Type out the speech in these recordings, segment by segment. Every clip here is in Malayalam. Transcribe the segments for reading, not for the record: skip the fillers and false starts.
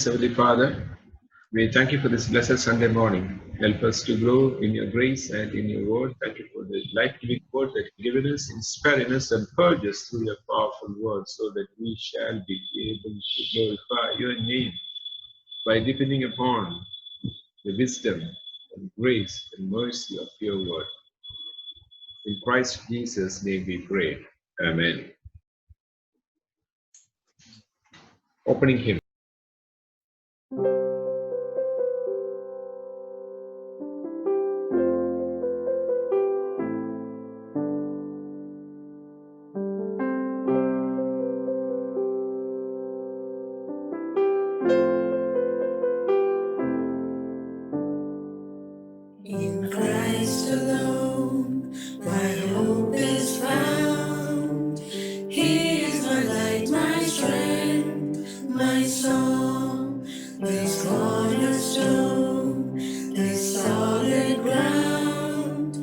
Heavenly Father, we thank you for this blessed Sunday morning. Help us to grow in your grace and in your word. Thank you for the life-giving word that you've given us, inspiring us and purge us through your powerful word so that we shall be able to glorify your name by depending upon the wisdom and grace and mercy of your word. In Christ Jesus' name we pray. Amen. Opening hymn. In Christ alone, my hope is found. He is my light, my strength, my song. This cornerstone, this solid ground,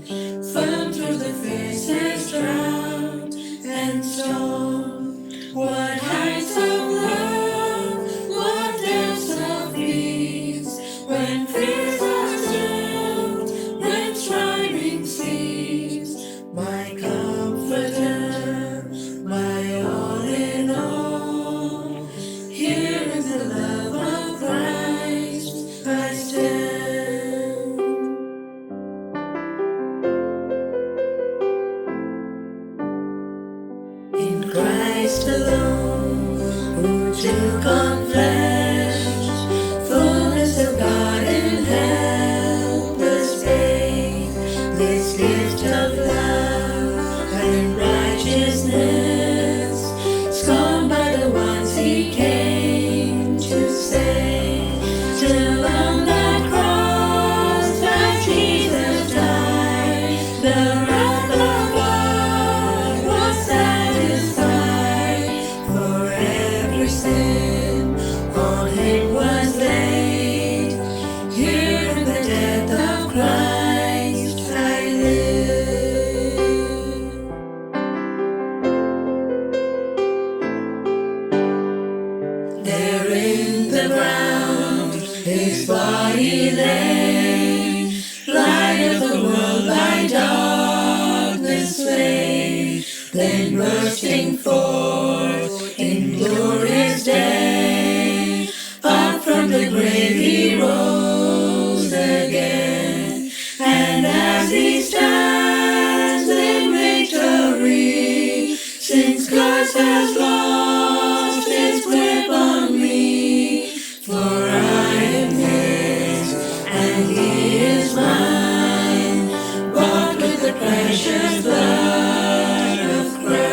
firm through the fiercest drought and storm. What heights of love, what depths of peace, when fears are stilled, when striving cease. My comforter, my all in all. Here in the love of Christ I stand. In Christ alone, who took on flesh, fullness of God in helpless babe, this gift of love and righteousness, scorned by the ones he came to save, till on that cross that Jesus died, the wrath of God was satisfied. For every sin on him was laid. Here in the death of Christ I live. There in the ground his body lay, light of the world by darkness slain, then bursting forth in glorious day, up from the grave he rose again, and as he stands in victory, since curse has lost its grip on me, for I am his and he is mine, bought with the precious blood of Christ.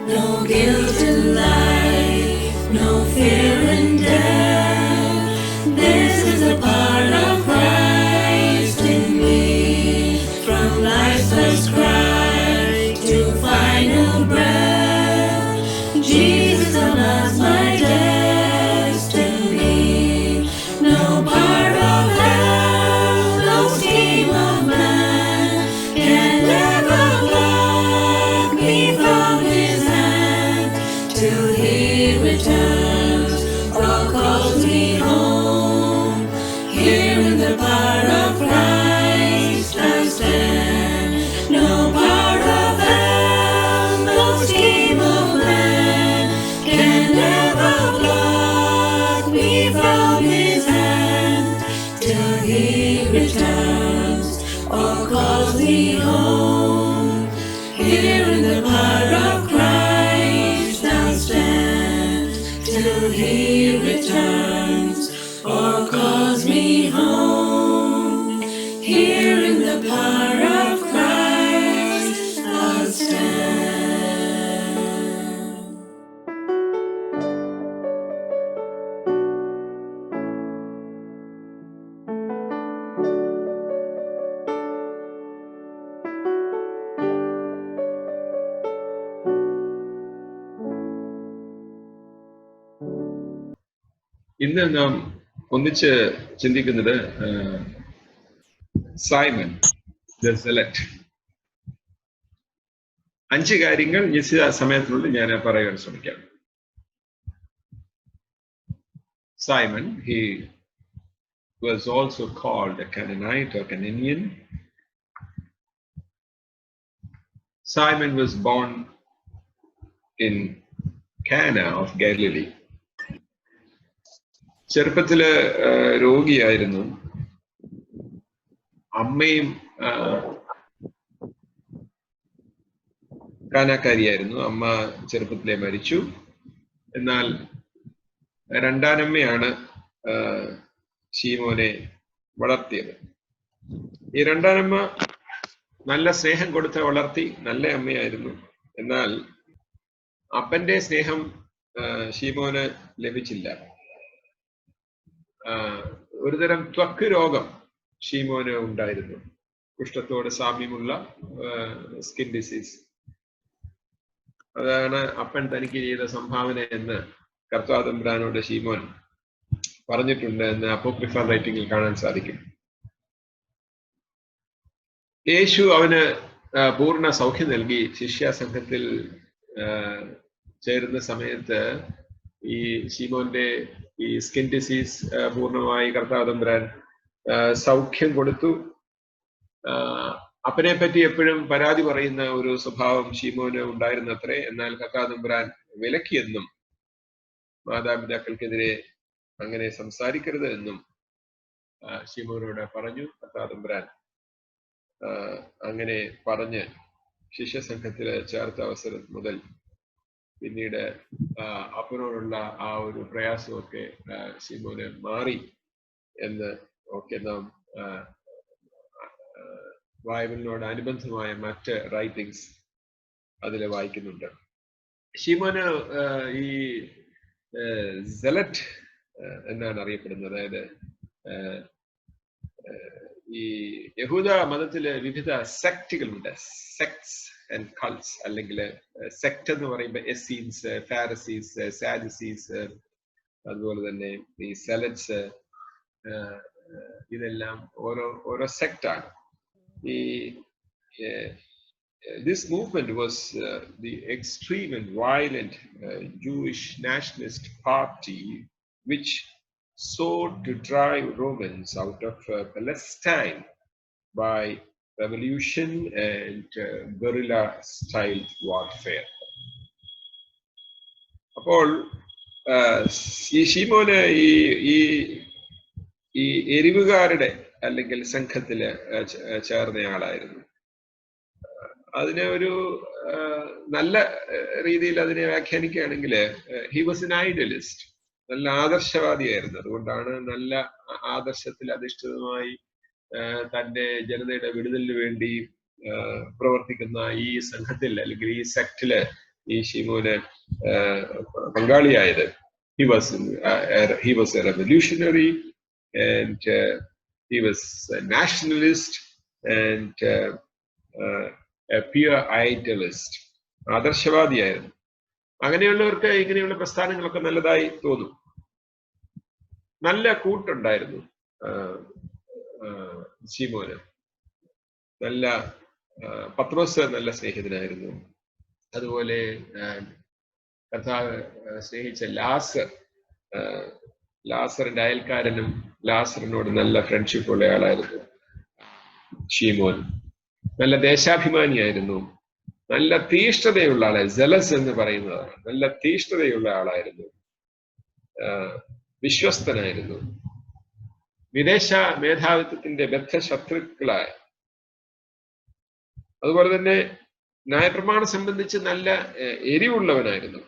No guilt in life, no fear in death. This is the part of Christ in me. From life's first cry to final breath, Jesus unlocks my destiny. No part of hell, no scheme of man can ever pluck me from his hand, till he returns or calls me home. Here in the power of Christ I stand. No power of hell, no scheme of man can ever pluck me from his hand, till he returns or calls me home. Here in the power of Christ I'll stand, till he returns or calls me home. Here in the power of Christ I'll stand. ഇന്ന് നാം ഒന്നിച്ച് ചിന്തിക്കുന്നത് സൈമൺ ദ സെലക്ട്. 5 കാര്യങ്ങൾ നിശ്ചിത സമയത്തിനുള്ളിൽ ഞാൻ പറയാൻ ശ്രമിക്കാം. Simon, he was also called a Canaanite or Cananian. Simon was born in Cana of Galilee. ചെറുപ്പത്തില് രോഗിയായിരുന്നു. അമ്മയും കാനാക്കാരിയായിരുന്നു. അമ്മ ചെറുപ്പത്തിലെ മരിച്ചു. എന്നാൽ രണ്ടാനമ്മയാണ് ശീമോനെ വളർത്തിയത്. ഈ രണ്ടാനമ്മ നല്ല സ്നേഹം കൊടുത്ത് വളർത്തി, നല്ല അമ്മയായിരുന്നു. എന്നാൽ അപ്പന്റെ സ്നേഹം ശീമോന് ലഭിച്ചില്ല. ഒരുതരം ത്വക്ക് രോഗം ശീമോന് ഉണ്ടായിരുന്നു, കുഷ്ഠത്തോട് സാമ്യമുള്ള സ്കിൻ ഡിസീസ്. അതാണ് അപ്പൻ തനിക്ക് ചെയ്ത സംഭാവന എന്ന് കർത്താവ് തമ്പുരാനോട് ശീമോൻ പറഞ്ഞിട്ടുണ്ട് എന്ന് അപ്പോക്രിഫൽ റൈറ്റിംഗിൽ കാണാൻ സാധിക്കും. യേശു അവന് പൂർണ്ണ സൗഖ്യം നൽകി ശിഷ്യാസംഘത്തിൽ ചേരുന്ന സമയത്ത് ഈ ശീമോന്റെ ഈ സ്കിൻ ഡിസീസ് പൂർണ്ണമായി കർത്താവ് തമ്പുരാൻ സൗഖ്യം കൊടുത്തു. അപ്പനെ പറ്റി എപ്പോഴും പരാതി പറയുന്ന ഒരു സ്വഭാവം ശീമോന് ഉണ്ടായിരുന്നത്രേ. എന്നാൽ കർത്താവ് തമ്പുരാൻ വിലക്കിയെന്നും മാതാപിതാക്കൾക്കെതിരെ അങ്ങനെ സംസാരിക്കരുത് എന്നും ശീമോനോട് പറഞ്ഞു. കർത്താവ് തമ്പുരാൻ അങ്ങനെ പറഞ്ഞ് ശിഷ്യസംഘത്തിൽ ചേർത്ത അവസരം മുതൽ പിന്നീട് അപ്പനോടുള്ള ആ ഒരു പ്രയാസമൊക്കെ ശീമോന് മാറി എന്ന് ഒക്കെ നാം ബൈബിളിനോട് അനുബന്ധമായ മറ്റ് റൈറ്റിംഗ്സ് അതിൽ വായിക്കുന്നുണ്ട്. ശീമോന് ഈ സെലറ്റ് എന്നാണ് അറിയപ്പെടുന്നത്. അതായത് ഈ യഹൂദ മതത്തില് വിവിധ സെക്റ്റുകളുണ്ട്, സെക്ട്സ് ആൻഡ് കൾട്സ്. അല്ലെങ്കിൽ സെക്ട് എന്ന് പറയുമ്പോൾ എസ്സീൻസ്, ഫാരസീസ്, സാദുസീസ്, അതുപോലെ തന്നെ ഈ സെലറ്റ്സ്, ഇതെല്ലാം ഓരോ സെക്റ്റാണ്. This movement was the extreme and violent Jewish nationalist party which sought to drive Romans out of Palestine by revolution and guerrilla style warfare. അപ്പോൾ ഈ ശീമോന് ഈ എരിവുകാരുടെ അല്ലെങ്കിൽ സംഘത്തില് ചേർന്നയാളായിരുന്നു. അതിനെ ഒരു നല്ല രീതിയിൽ അതിനെ വ്യാഖ്യാനിക്കുകയാണെങ്കിൽ ഹി വാസ് എൻ ഐഡിയലിസ്റ്റ്, നല്ല ആദർശവാദിയായിരുന്നു. അതുകൊണ്ടാണ് നല്ല ആദർശത്തിൽ അധിഷ്ഠിതമായി തന്റെ ജനതയുടെ വിടുതലിന് വേണ്ടി പ്രവർത്തിക്കുന്ന ഈ സംഘത്തിൽ അല്ലെങ്കിൽ ഈ സെക്റ്റില് ഈ Simon പങ്കാളിയായത്. He was a revolutionary and he was a nationalist and a pure idealist. ആദർശവാദിയായിരുന്നു. അങ്ങനെയുള്ളവർക്ക് ഇങ്ങനെയുള്ള പ്രസ്ഥാനങ്ങളൊക്കെ നല്ലതായി തോന്നും. നല്ല കൂട്ടുണ്ടായിരുന്നു ശീമോന്. നല്ല പത്രോസ് നല്ല സ്നേഹിതനായിരുന്നു. അതുപോലെ കർത്താവ് സ്നേഹിച്ച ലാസറിന്റെ അയൽക്കാരനും ലാസറിനോട് നല്ല ഫ്രണ്ട്ഷിപ്പ് ഉള്ള ആളായിരുന്നു ശീമോൻ. നല്ല ദേശാഭിമാനിയായിരുന്നു. നല്ല തീഷ്ണതയുള്ള ആളെ, ജലസ് എന്ന് പറയുന്നതാണ്. നല്ല തീഷ്ണതയുള്ള ആളായിരുന്നു. വിശ്വസ്തനായിരുന്നു. വിദേശ മേധാവിത്വത്തിന്റെ ബദ്ധശത്രുക്കളായ, അതുപോലെ തന്നെ ന്യായപ്രമാണം സംബന്ധിച്ച് നല്ല എരിവുള്ളവനായിരുന്നു.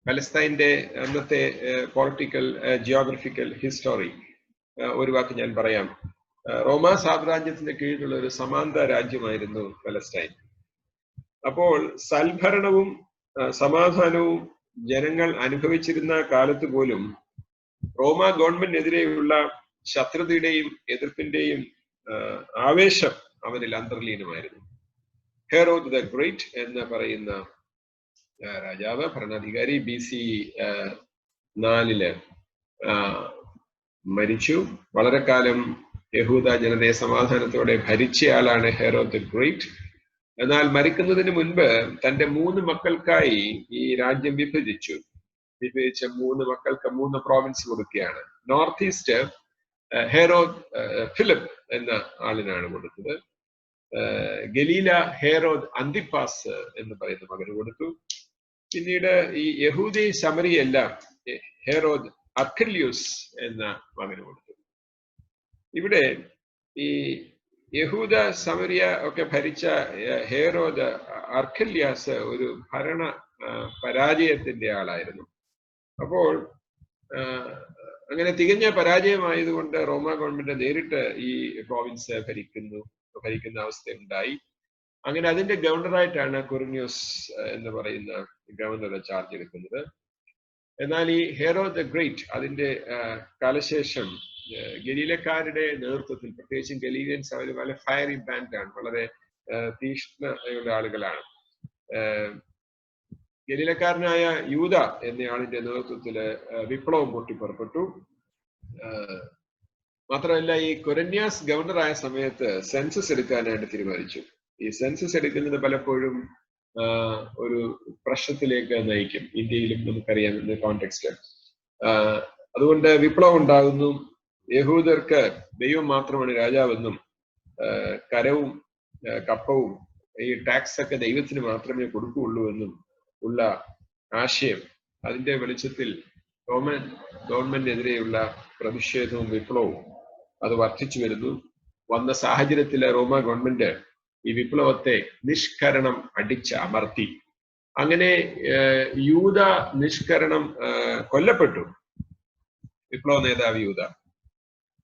പലസ്തീന്റെ അന്നത്തെ പൊളിറ്റിക്കൽ ജിയോഗ്രഫിക്കൽ ഹിസ്റ്ററി ഒരു വാക്ക് ഞാൻ പറയാം. റോമാ സാമ്രാജ്യത്തിന്റെ കീഴിലുള്ള ഒരു സമാന്തര രാജ്യമായിരുന്നു പലസ്തീൻ. അപ്പോൾ സൽഭരണവും സമാധാനവും ജനങ്ങൾ അനുഭവിച്ചിരുന്ന കാലത്ത് പോലും റോമാ ഗവൺമെന്റിനെതിരെയുള്ള ശത്രുതയുടെയും എതിർപ്പിന്റെയും ആവേശം അവനിൽ അന്തർലീനമായിരുന്നു. ഹെറോദ് ദ ഗ്രേറ്റ് എന്ന് പറയുന്ന രാജാവ്, ഭരണാധികാരി BC 4 മരിച്ചു. വളരെ കാലം യഹൂദ ജനതയെ സമാധാനത്തോടെ ഭരിച്ചയാളാണ് ഹെറോദ് ദി ഗ്രേറ്റ്. എന്നാൽ മരിക്കുന്നതിന് മുൻപ് തന്റെ 3 മക്കൾക്കായി ഈ രാജ്യം വിഭജിച്ച 3 മക്കൾക്ക് 3 പ്രോവിൻസ് കൊടുക്കുകയാണ്. നോർത്ത് ഈസ്റ്റ് ഹെറോദ് ഫിലിപ്പ് എന്ന ആളിനാണ് കൊടുത്തത്. ഗലീല ഹെറോദ് അന്തിപ്പാസ് എന്ന് പറയുന്ന മകന് കൊടുത്തു. പിന്നീട് ഈ യഹൂദി ശമരിയെല്ലാം ഹെറോദ് അർക്കല്യൂസ് എന്ന മകന് കൊടുത്തു. ഇവിടെ ഈ യഹൂദ സമരിയ ഒക്കെ ഭരിച്ച ഹെറോദ് അർക്കല്യാസ് ഒരു ഭരണ പരാജയത്തിന്റെ ആളായിരുന്നു. അപ്പോൾ അങ്ങനെ തികഞ്ഞ പരാജയമായതുകൊണ്ട് റോമ ഗവൺമെന്റ് നേരിട്ട് ഈ പ്രോവിൻസ് ഭരിക്കുന്ന അവസ്ഥയുണ്ടായി. അങ്ങനെ അതിന്റെ ഗവർണറായിട്ടാണ് കുറിന്യോസ് എന്ന് പറയുന്ന ഗവർണർ ചാർജ് എടുക്കുന്നത്. എന്നാൽ ഈ ഹെറോദ് ദി ഗ്രേറ്റ് അതിന്റെ കാലശേഷം ഗലീലക്കാരുടെ നേതൃത്വത്തിൽ, പ്രത്യേകിച്ചും ഗലീലിയൻസ് അവർ വളരെ ഫയറി ബാൻഡാണ്, വളരെ തീഷ്ണയുള്ള ആളുകളാണ്. ഗലീലക്കാരനായ യൂദ എന്നയാളിന്റെ നേതൃത്വത്തില് വിപ്ലവം പൊട്ടിപ്പുറപ്പെട്ടു. മാത്രമല്ല ഈ കൊരന്യാസ് ഗവർണറായ സമയത്ത് സെൻസസ് എടുക്കാനായിട്ട് തീരുമാനിച്ചു. ഈ സെൻസസ് എടുക്കുന്നത് പലപ്പോഴും ഒരു പ്രശ്നത്തിലേക്ക് നയിക്കും. ഇന്ത്യയിലും നമുക്കറിയാം ഇന്ന് കോണ്ടെക്സ്റ്റ്. അതുകൊണ്ട് വിപ്ലവം ഉണ്ടാകുന്നു. യഹൂദർക്ക് ദൈവം മാത്രമാണ് രാജാവെന്നും കരവും കപ്പവും ഈ ടാക്സ് ഒക്കെ ദൈവത്തിന് മാത്രമേ കൊടുക്കുകയുള്ളൂ എന്നും ഉള്ള ആശയം, അതിന്റെ വെളിച്ചത്തിൽ റോമൻ ഗവൺമെന്റിനെതിരെയുള്ള പ്രതിഷേധവും വിപ്ലവവും അത് വർദ്ധിച്ചു വരുന്നു. വന്ന സാഹചര്യത്തിലെ റോമ ഗവൺമെന്റ് ഈ വിപ്ലവത്തെ നിഷ്കരണം അടിച്ചമർത്തി. അങ്ങനെ യൂദ നിഷ്കരണം കൊല്ലപ്പെട്ടു, വിപ്ലവ നേതാവ് യൂദ.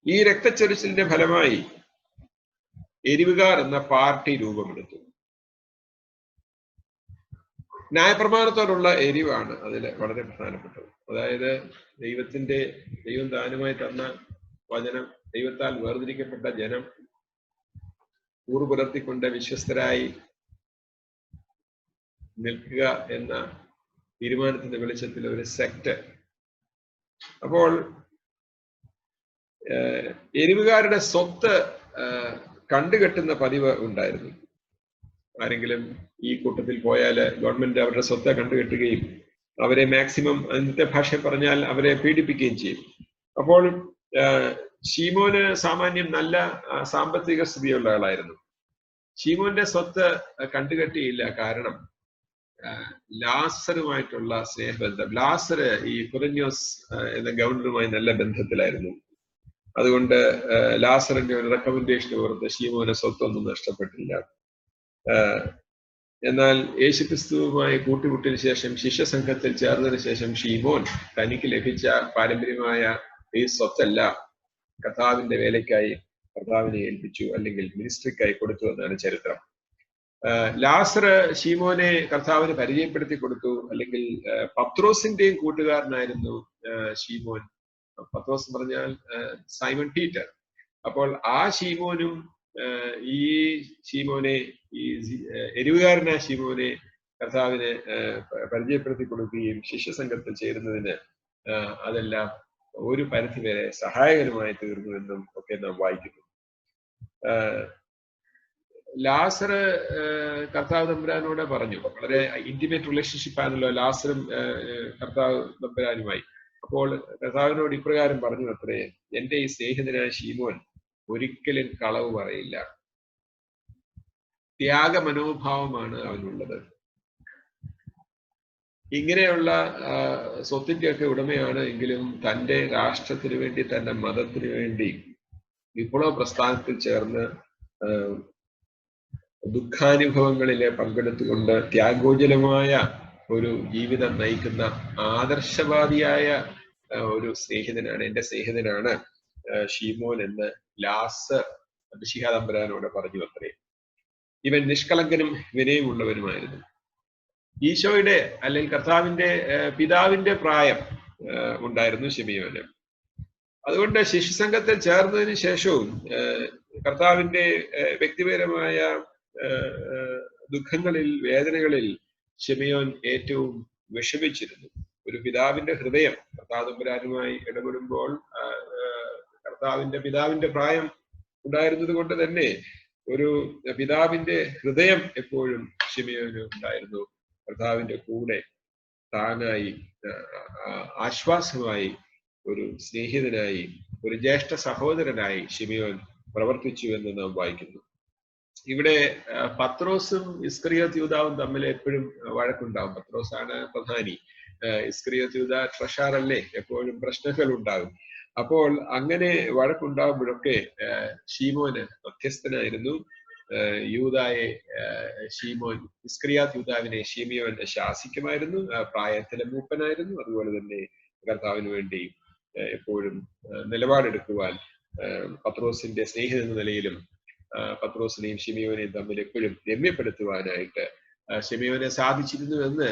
ഈ രക്തച്ചൊരിച്ചിലിന്റെ ഫലമായി എരിവുകാർ എന്ന പാർട്ടി രൂപമെടുത്തു. ന്യായപ്രമാണത്തോടുള്ള എരിവാണ് അതിൽ വളരെ പ്രധാനപ്പെട്ടത്. അതായത് ദൈവം ദാനമായി തന്ന വചനം, ദൈവത്താൽ വേർതിരിക്കപ്പെട്ട ജനം പുലർത്തിക്കൊണ്ട് വിശ്വസ്തരായി നിൽക്കുക എന്ന തീരുമാനത്തിന്റെ വെളിച്ചത്തിൽ ഒരു സെക്ട്. അപ്പോൾ എരിവുകാരുടെ സ്വത്ത് കണ്ടുകെട്ടുന്ന പതിവ് ഉണ്ടായിരുന്നു. ആരെങ്കിലും ഈ കൂട്ടത്തിൽ പോയാൽ ഗവൺമെന്റ് അവരുടെ സ്വത്ത് കണ്ടുകെട്ടുകയും അവരെ മാക്സിമം, ഇന്നത്തെ ഭാഷ പറഞ്ഞാൽ അവരെ പീഡിപ്പിക്കുകയും ചെയ്യും. അപ്പോൾ ശീമോന് സാമാന്യം നല്ല സാമ്പത്തിക സ്ഥിതിയുള്ള ആളായിരുന്നു. ശീമോന്റെ സ്വത്ത് കണ്ടുകെട്ടിയില്ല. കാരണം ലാസറുമായിട്ടുള്ള സ്നേഹബന്ധം. ലാസർ ഈ കുറിന്യോസ് എന്ന ഗവർണറുമായി നല്ല ബന്ധത്തിലായിരുന്നു. അതുകൊണ്ട് ലാസറിന്റെ ഒരു റെക്കമെൻഡേഷന് പുറത്ത് ശീമോന് സ്വത്തൊന്നും നഷ്ടപ്പെട്ടില്ല. എന്നാൽ യേശുക്രിസ്തുവുമായി കൂട്ടിമുട്ടിന് ശേഷം, ശിഷ്യസംഘത്തിൽ ചേർന്നതിന് ശേഷം ശീമോൻ തനിക്ക് ലഭിച്ച പാരമ്പര്യമായ ഈ സ്വത്തല്ല കർത്താവിന്റെ വേലയ്ക്കായി കർത്താവിനെ ഏൽപ്പിച്ചു, അല്ലെങ്കിൽ മിനിസ്ട്രിക്കായി കൊടുത്തു എന്നാണ് ചരിത്രം. ലാസർ ശീമോനെ കർത്താവിന് പരിചയപ്പെടുത്തി കൊടുത്തു. അല്ലെങ്കിൽ പത്രോസിന്റെയും കൂട്ടുകാരനായിരുന്നു ശീമോൻ. പത്രോസ് എന്ന് പറഞ്ഞാൽ സൈമൺ പീറ്റർ. അപ്പോൾ ആ ശീമോനും ഈ ശീമോനെ, ഈ എരിവുകാരനായ ശീമോനെ കർത്താവിനെ പരിചയപ്പെടുത്തി കൊടുക്കുകയും ശിഷ്യസംഘത്തിൽ ചേരുന്നതിന് അതെല്ലാം ഒരു പരിധിവരെ സഹായകരമായി തീർന്നുവെന്നും ഒക്കെ നാം വായിക്കുന്നു. ലാസർ കർത്താവ് തമ്പുരാനോട് പറഞ്ഞു, വളരെ ഇന്റിമേറ്റ് റിലേഷൻഷിപ്പ് ആണല്ലോ ലാസറും കർത്താവ് തമ്പുരാനുമായി. അപ്പോൾ കർത്താവിനോട് ഇപ്രകാരം പറഞ്ഞു അത്രേ, എന്റെ ഈ സ്നേഹിതനായ ശീമോൻ ഒരിക്കലും കളവ് പറയില്ല, ത്യാഗ മനോഭാവമാണ് അവനുള്ളത്. ഇങ്ങനെയുള്ള സ്വത്തിന്റെ ഒക്കെ ഉടമയാണ് എങ്കിലും തൻ്റെ രാഷ്ട്രത്തിന് വേണ്ടി, തൻ്റെ മതത്തിന് വേണ്ടി വിപ്ലവ പ്രസ്ഥാനത്തിൽ ചേർന്ന് ദുഃഖാനുഭവങ്ങളിലെ പങ്കെടുത്തുകൊണ്ട് ത്യാഗോജ്വലമായ ഒരു ജീവിതം നയിക്കുന്ന ആദർശവാദിയായ ഒരു സ്നേഹിതനാണ്, എൻ്റെ സ്നേഹിതനാണ് ശീമോൻ എന്ന് ലാസർ മിശിഹാ തമ്പുരാനോട് പറഞ്ഞു അത്രേ. ഇവൻ നിഷ്കളങ്കനും വിനയമുള്ളവനുമായിരുന്നു. ഈശോയുടെ അല്ലെങ്കിൽ കർത്താവിന്റെ പിതാവിന്റെ പ്രായം ഉണ്ടായിരുന്നു ശിമിയോന്. അതുകൊണ്ട് ശിശുസംഘത്തിൽ ചേർന്നതിന് ശേഷവും കർത്താവിന്റെ വ്യക്തിപരമായ ദുഃഖങ്ങളിൽ, വേദനകളിൽ ശിമിയോൻ ഏറ്റവും വിഷമിച്ചിരുന്നു. ഒരു പിതാവിന്റെ ഹൃദയം കർത്താതമ്പുരാനുമായി ഇടപെടുമ്പോൾ പിതാവിന്റെ പ്രായം ഉണ്ടായിരുന്നത് കൊണ്ട് തന്നെ ഒരു പിതാവിന്റെ ഹൃദയം എപ്പോഴും ശിമയോന് ഉണ്ടായിരുന്നു. കർത്താവിന്റെ കൂടെ താങ്ങായി, ആശ്വാസമായി, ഒരു സ്നേഹിതനായി, ഒരു ജ്യേഷ്ഠ സഹോദരനായി ശിമയോൻ പ്രവർത്തിച്ചു എന്ന് നാം വായിക്കുന്നു. ഇവിടെ പത്രോസും ഇസ്കറിയോത്ത് യൂദാവും തമ്മിൽ എപ്പോഴും വഴക്കുണ്ടാവും. പത്രോസാണ് പ്രധാനി, ഇസ്കറിയോത്ത് യൂദാ ട്രഷാറല്ലേ, എപ്പോഴും പ്രശ്നങ്ങൾ ഉണ്ടാകും. അപ്പോൾ അങ്ങനെ വഴക്കുണ്ടാകുമ്പോഴൊക്കെ ശീമോന് മധ്യസ്ഥനായിരുന്നു. യൂദായെ ഇസ്കറിയാത്ത് യൂദാവിനെ ശിമയോൻ ശാസിക്കുമായിരുന്നു. പ്രായത്തിലെ മൂപ്പനായിരുന്നു. അതുപോലെ തന്നെ കർത്താവിന് വേണ്ടി എപ്പോഴും നിലപാടെടുക്കുവാൻ പത്രോസിന്റെ സ്നേഹിത എന്ന നിലയിലും പത്രോസിനെയും ശിമയോനെയും തമ്മിൽ എപ്പോഴും രമ്യപ്പെടുത്തുവാനായിട്ട് ശിമയോനെ സാധിച്ചിരുന്നു എന്ന്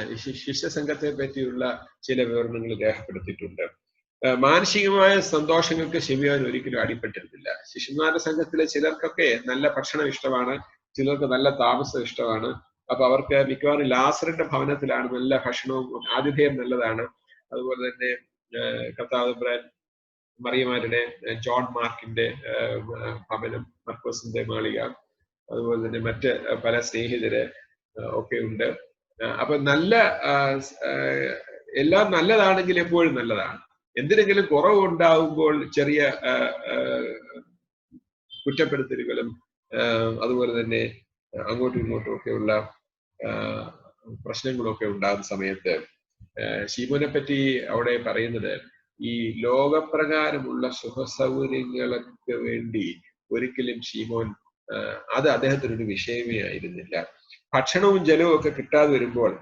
ശിഷ്യസംഘത്തെ പറ്റിയുള്ള ചില വിവരണങ്ങൾ രേഖപ്പെടുത്തിയിട്ടുണ്ട്. മാനസികമായ സന്തോഷങ്ങൾക്ക് ശിമയോൻ ഒരിക്കലും അടിപ്പെട്ടിരുന്നില്ല. ശിഷ്യന്മാരുടെ സംഘത്തിലെ ചിലർക്കൊക്കെ നല്ല ഭക്ഷണം ഇഷ്ടമാണ്, ചിലർക്ക് നല്ല താമസം ഇഷ്ടമാണ്. അപ്പൊ അവർക്ക് മിക്കവാറും ലാസറിന്റെ ഭവനത്തിലാണ് നല്ല ഭക്ഷണവും ആതിഥേയം നല്ലതാണ്. അതുപോലെ തന്നെ കർത്താവ് മറിയമാരുടെ ജോൺ മാർക്കിന്റെ ഭവനം, മർക്കോസിന്റെ മാളിക, അതുപോലെ തന്നെ മറ്റ് പല സ്നേഹിതര് ഒക്കെ ഉണ്ട്. അപ്പൊ എല്ലാം നല്ലതാണെങ്കിൽ എപ്പോഴും നല്ലതാണ്. എന്തിനെങ്കിലും കുറവുണ്ടാവുമ്പോൾ ചെറിയ കുറ്റപ്പെടുത്തലുകളും അതുപോലെ തന്നെ അങ്ങോട്ടും ഇങ്ങോട്ടും ഒക്കെയുള്ള പ്രശ്നങ്ങളൊക്കെ ഉണ്ടാകുന്ന സമയത്ത് ശിമോനെ പറ്റി അവിടെ പറയുന്നത്, ഈ ലോകപ്രകാരമുള്ള സുഖസൗകര്യങ്ങൾക്ക് വേണ്ടി ഒരിക്കലും ശിമോൻ അത് അദ്ദേഹത്തിനൊരു വിഷയമേ ആയിരുന്നില്ല. ഭക്ഷണവും ജലവും ഒക്കെ കിട്ടാതെ വരുമ്പോൾ,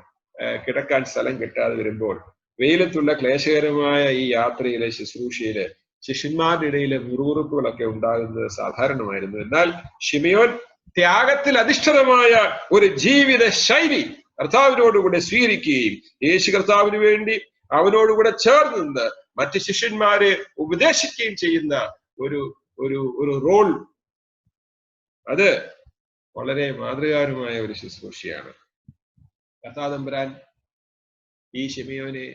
കിടക്കാൻ സ്ഥലം കിട്ടാതെ വരുമ്പോൾ, വെയിലത്തുള്ള ക്ലേശകരമായ ഈ യാത്രയിലെ ശുശ്രൂഷയില് ശിഷ്യന്മാരുടെ ഇടയിലെ മുറുമുറുപ്പുകളൊക്കെ ഉണ്ടാകുന്നത് സാധാരണമായിരുന്നു. എന്നാൽ ശിമയോൻ ത്യാഗത്തിൽ അധിഷ്ഠിതമായ ഒരു ജീവിത ശൈലി കർത്താവിനോടുകൂടെ സ്വീകരിക്കുകയും യേശു കർത്താവിന് വേണ്ടി അവനോടുകൂടെ ചേർന്ന് നിന്ന് മറ്റ് ശിഷ്യന്മാരെ ഉപദേശിക്കുകയും ചെയ്യുന്ന ഒരു റോൾ, അത് വളരെ മാതൃകാപരമായ ഒരു ശുശ്രൂഷയാണ്. കർത്താവ് തമ്പുരാൻ ഈ ശിമയോനെ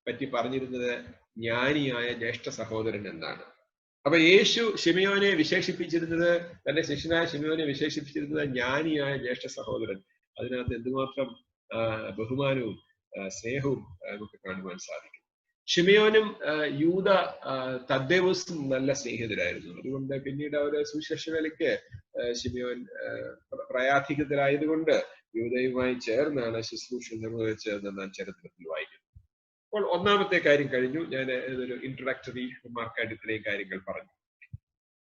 പറ്റി പറഞ്ഞിരുന്നത് ജ്ഞാനിയായ ജ്യേഷ്ഠ സഹോദരൻ എന്നാണ്. അപ്പൊ യേശു ശിമയോനെ വിശേഷിപ്പിച്ചിരുന്നത്, തന്റെ ശിഷ്യനായ ശിമയോനെ വിശേഷിപ്പിച്ചിരുന്നത് ജ്ഞാനിയായ ജ്യേഷ്ഠ സഹോദരൻ. അതിനകത്ത് എന്തുമാത്രം ബഹുമാനവും സ്നേഹവും നമുക്ക് കാണുവാൻ സാധിക്കും. ശിമയോനും യൂദ തദ്ദേവസും നല്ല സ്നേഹിതരായിരുന്നു. അതുകൊണ്ട് പിന്നീട് അവര് സുവിശേഷ വേലയ്ക്ക് ശിമയോൻ പ്രയാധികതരായതുകൊണ്ട് യൂദയുമായി ചേർന്നാണ് ശുശ്രൂഷ നിർവഹിച്ചതെന്ന് നാം ചരിത്രത്തിൽ വായിക്കുന്നു. അപ്പോൾ ഒന്നാമത്തെ കാര്യം കഴിഞ്ഞു. ഞാൻ ഇതൊരു ഇൻട്രൊഡക്ടറി റിമാർക്കായിട്ട് ഇത്രയും കാര്യങ്ങൾ പറഞ്ഞു.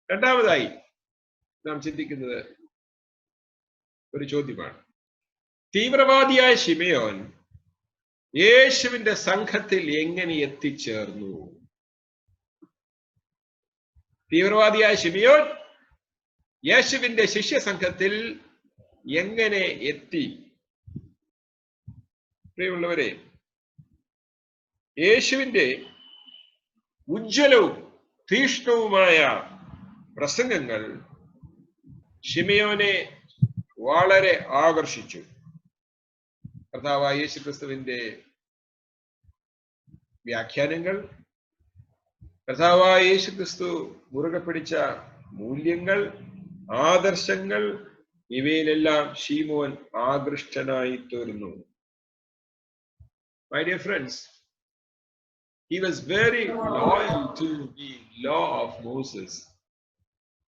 രണ്ടാമതായി നാം ചിന്തിക്കുന്നത് ഒരു ചോദ്യമാണ്. തീവ്രവാദിയായ ശിമയോൻ യേശുവിന്റെ സംഘത്തിൽ എങ്ങനെ എത്തിച്ചേർന്നു? തീവ്രവാദിയായ ശിമയോൻ യേശുവിന്റെ ശിഷ്യ സംഘത്തിൽ എങ്ങനെ എത്തി? പ്രിയമുള്ളവരെ, യേശുവിന്റെ ഉജ്ജ്വലവും തീഷ്ണവുമായ പ്രസംഗങ്ങൾ ശിമയോനെ വളരെ ആകർഷിച്ചു. കർത്താവായ യേശു ക്രിസ്തുവിന്റെ വ്യാഖ്യാനങ്ങൾ, കർത്താവായ യേശു ക്രിസ്തു മുറുകെ പിടിച്ച മൂല്യങ്ങൾ, ആദർശങ്ങൾ, ഇവയിലെല്ലാം ശിമോൻ ആകൃഷ്ടനായി തീർന്നു. My dear friends, he was very loyal to the law of Moses.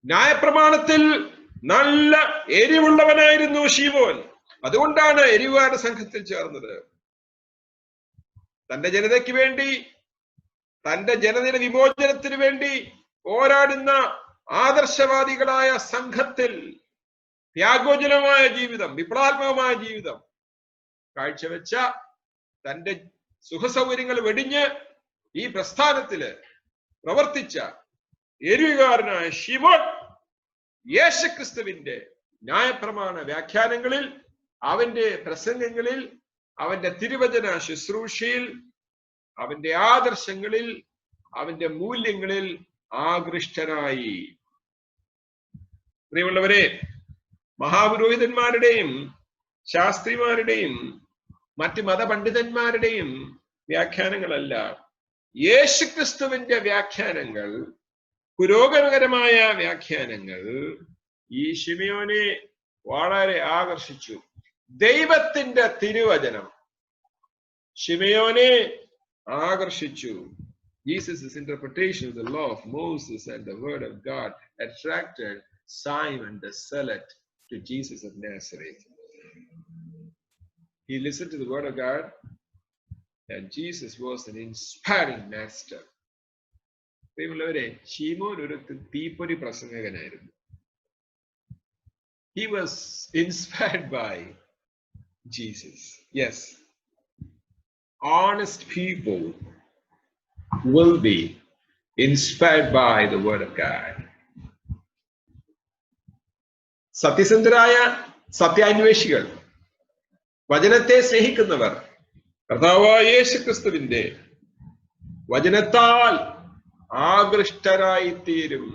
ന്യായപ്രമാണത്തിൽ നല്ല എരിവുള്ളവനായിരുന്നു ശിമോൻ. അതുകൊണ്ടാണ് എരിവുകാരുടെ സംഘത്തിൽ ചേർന്നത്. തന്റെ ജനതയ്ക്ക് വേണ്ടി, തന്റെ ജനതയുടെ വിമോചനത്തിന് വേണ്ടി പോരാടുന്ന ആദർശവാദികളായ സംഘത്തിൽ ത്യാഗോജ്വലമായ ജീവിതം, വിപ്ലവാത്മകമായ ജീവിതം കാഴ്ചവെച്ച, തന്റെ സുഖസൗകര്യങ്ങൾ വെടിഞ്ഞ് ഈ പ്രസ്ഥാനത്തില് പ്രവർത്തിച്ച എരിവുകാരനായ ശിമോൻ യേശുക്രിസ്തുവിന്റെ ന്യായപ്രമാണ വ്യാഖ്യാനങ്ങളിൽ, അവന്റെ പ്രസംഗങ്ങളിൽ, അവന്റെ തിരുവചന ശുശ്രൂഷയിൽ, അവന്റെ ആദർശങ്ങളിൽ, അവന്റെ മൂല്യങ്ങളിൽ ആകൃഷ്ടനായി. പ്രിയമുള്ളവരെ, മഹാപുരോഹിതന്മാരുടെയും ശാസ്ത്രിമാരുടെയും മറ്റ് മതപണ്ഡിതന്മാരുടെയും വ്യാഖ്യാനങ്ങളല്ല. യേശുക്രിസ്തുവിന്റെ വ്യാഖ്യാനങ്ങൾ, പുരോഗമനകരമായ വ്യാഖ്യാനങ്ങൾ ഈ ശിമയോനെ വളരെ ആകർഷിച്ചു. ദൈവത്തിന്റെ തിരുവചനം ശിമയോനെ ആകർഷിച്ചു. Jesus' interpretation of the law of Moses and the word of God attracted Simon the Zealot to Jesus of Nazareth. He listened to the word of God, and Jesus was an inspiring master. പ്രിയമുള്ളവരെ, ശീമോൻ ഒരു തീപ്പൊരി പ്രസംഗകനായിരുന്നു. He was inspired by Jesus. Yes, honest people will be inspired by the word of God. സത്യസന്ധരായ സത്യാന്വേഷികൾ, വചനത്തെ സ്നേഹിക്കുന്നവർ കർത്താവായ യേശുക്രിസ്തുവിന്റെ വചനത്താൽ ആകൃഷ്ടരായി തീരും.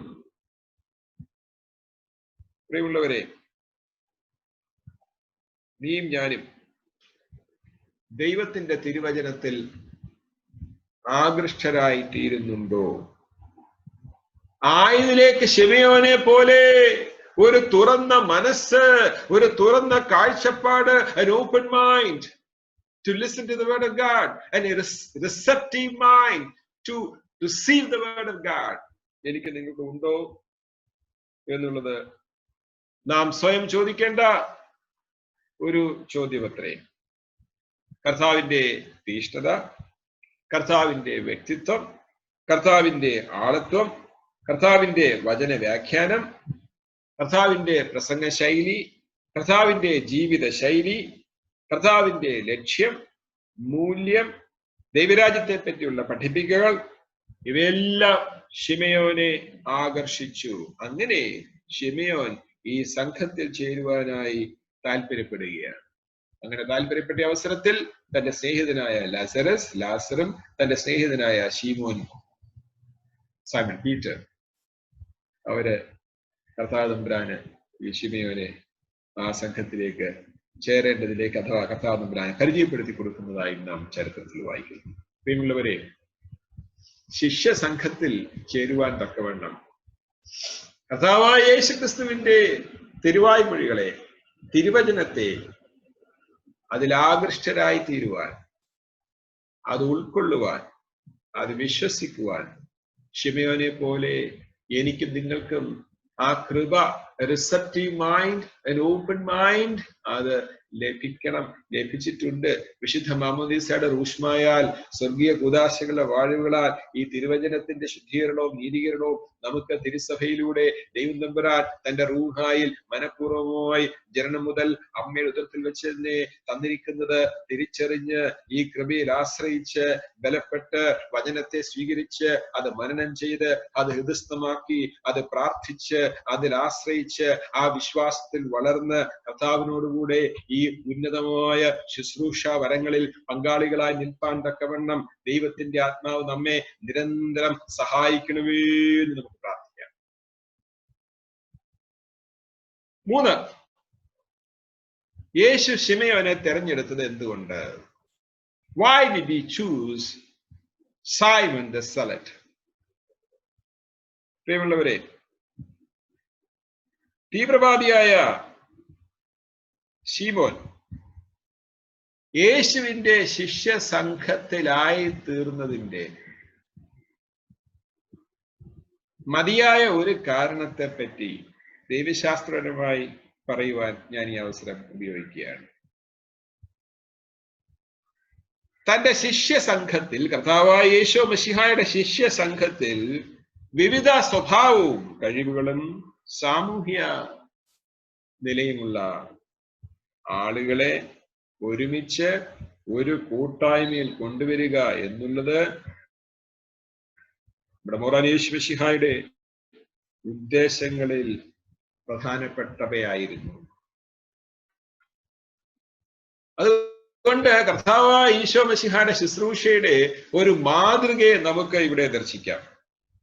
പ്രിയമുള്ളവരെ, നീയും ഞാനും ദൈവത്തിന്റെ തിരുവചനത്തിൽ ആകൃഷ്ടരായി തീരുന്നുണ്ടോ? ആയതിലേക്ക് ശിമയോനെ പോലെ ഒരു തുറന്ന മനസ്സ്, ഒരു തുറന്ന കാഴ്ചപ്പാട്, an open mind to listen to the word of God, and a receptive mind to receive the word of God എനിക്ക് നിങ്ങൾക്ക് ഉണ്ടോ എന്നുള്ളത് നാം സ്വയം ചോദിക്കേണ്ട ഒരു ചോദ്യമത്രേ. കർത്താവിന്റെ തീഷ്ണത, കർത്താവിന്റെ വ്യക്തിത്വം, കർത്താവിന്റെ ആളത്വം, കർത്താവിന്റെ വചന വ്യാഖ്യാനം, കർത്താവിന്റെ പ്രസംഗ ശൈലി, കർത്താവിന്റെ ജീവിത ശൈലി, കർത്താവിന്റെ ലക്ഷ്യം, മൂല്യം, ദൈവരാജ്യത്തെ പറ്റിയുള്ള പഠിപ്പിക്കകൾ, ഇവയെല്ലാം ശിമയോനെ ആകർഷിച്ചു. അങ്ങനെ ശിമയോൻ ഈ സംഘത്തിൽ ചേരുവാനായി താല്പര്യപ്പെടുകയാണ്. അങ്ങനെ താല്പര്യപ്പെട്ട അവസരത്തിൽ തന്റെ സ്നേഹിതനായ ലാസറും തന്റെ സ്നേഹിതനായ സൈമൺ പീറ്റർ അവര് കർത്താവ് തമ്പുരാന് ഈ ശിമയോനെ ആ സംഘത്തിലേക്ക് ചേരേണ്ടതിലേക്ക് അഥവാ കർത്താവ് തമ്പുരാനെ പരിചയപ്പെടുത്തി കൊടുക്കുന്നതായി നാം ചരിത്രത്തിൽ വായിക്കുന്നു. പ്രിയമുള്ളവരെ, ശിഷ്യ സംഘത്തിൽ ചേരുവാൻ തക്കവണ്ണം കർത്താവായ യേശുക്രിസ്തുവിന്റെ തിരുവായ്മൊഴികളെ, തിരുവചനത്തെ അതിൽ ആകൃഷ്ടരായി തീരുവാൻ, അത് ഉൾക്കൊള്ളുവാൻ, അത് വിശ്വസിക്കുവാൻ ശിമയോനെ പോലെ എനിക്കും നിങ്ങൾക്കും ആ കൃപ, receptive mind, an open mind, അത് ലഭിച്ചിട്ടുണ്ട്. വിശുദ്ധ മാമോദീസയുടെ റൂഷ്മായാൽ, സ്വർഗീയ കൂദാശകളുടെ വാഴുകളാൽ ഈ തിരുവചനത്തിന്റെ ശുദ്ധീകരണവും നീതീകരണവും നമുക്ക് തിരുസഭയിലൂടെ ദൈവം തമ്പുരാൻ തന്റെ റൂഹായിൽ മനഃപൂർവമായി ജനനം മുതൽ അമ്മയുടെ ഉദരത്തിൽ വെച്ച് തന്നെ തന്നിരിക്കുന്നത് തിരിച്ചറിഞ്ഞ് ഈ കൃപയിൽ ആശ്രയിച്ച് ബലപ്പെട്ട് വചനത്തെ സ്വീകരിച്ച് അത് മനനം ചെയ്ത് അത് ഹൃദയസ്ഥമാക്കി അത് പ്രാർത്ഥിച്ച് അതിൽ ആശ്രയിച്ച് ആ വിശ്വാസത്തിൽ വളർന്ന് കർത്താവിനോടുകൂടെ ഈ ഉന്നതമായ ശുശ്രൂഷ വരങ്ങളിൽ പങ്കാളികളായി നിൽപ്പാൻ തക്കവണ്ണം ദൈവത്തിന്റെ ആത്മാവ് നമ്മെ നിരന്തരം സഹായിക്കണമേ എന്ന് നമുക്ക് പ്രാർത്ഥിക്കാം. 3, യേശു ശിമയോനെ തെരഞ്ഞെടുത്തത് എന്തുകൊണ്ട്? Why did he choose Simon the Zealot? പ്രിയമുള്ളവരെ, തീവ്രവാദിയായ ശീമോൻ യേശുവിന്റെ ശിഷ്യ സംഘത്തിലായി തീർന്നതിന്റെ മതിയായ ഒരു കാരണത്തെ പറ്റി ദൈവശാസ്ത്രപരമായി പറയുവാൻ ഞാൻ ഈ അവസരം ഉപയോഗിക്കുകയാണ്. തന്റെ ശിഷ്യ സംഘത്തിൽ, കർത്താവായ യേശു മശിഹായുടെ ശിഷ്യ സംഘത്തിൽ വിവിധ സ്വഭാവവും കഴിവുകളും സാമൂഹ്യ നിലയുമുള്ള ആളുകളെ ഒരുമിച്ച് ഒരു കൂട്ടായ്മയിൽ കൊണ്ടുവരിക എന്നുള്ളത് നമ്മുടെ യേശു മശിഹായുടെ ഉദ്ദേശങ്ങളിൽ പ്രധാനപ്പെട്ടവയായിരുന്നു. അതുകൊണ്ട് കർത്താവായ ഈശോ മശിഹായുടെ ശുശ്രൂഷയുടെ ഒരു മാതൃകയെ നമുക്ക് ഇവിടെ ദർശിക്കാം.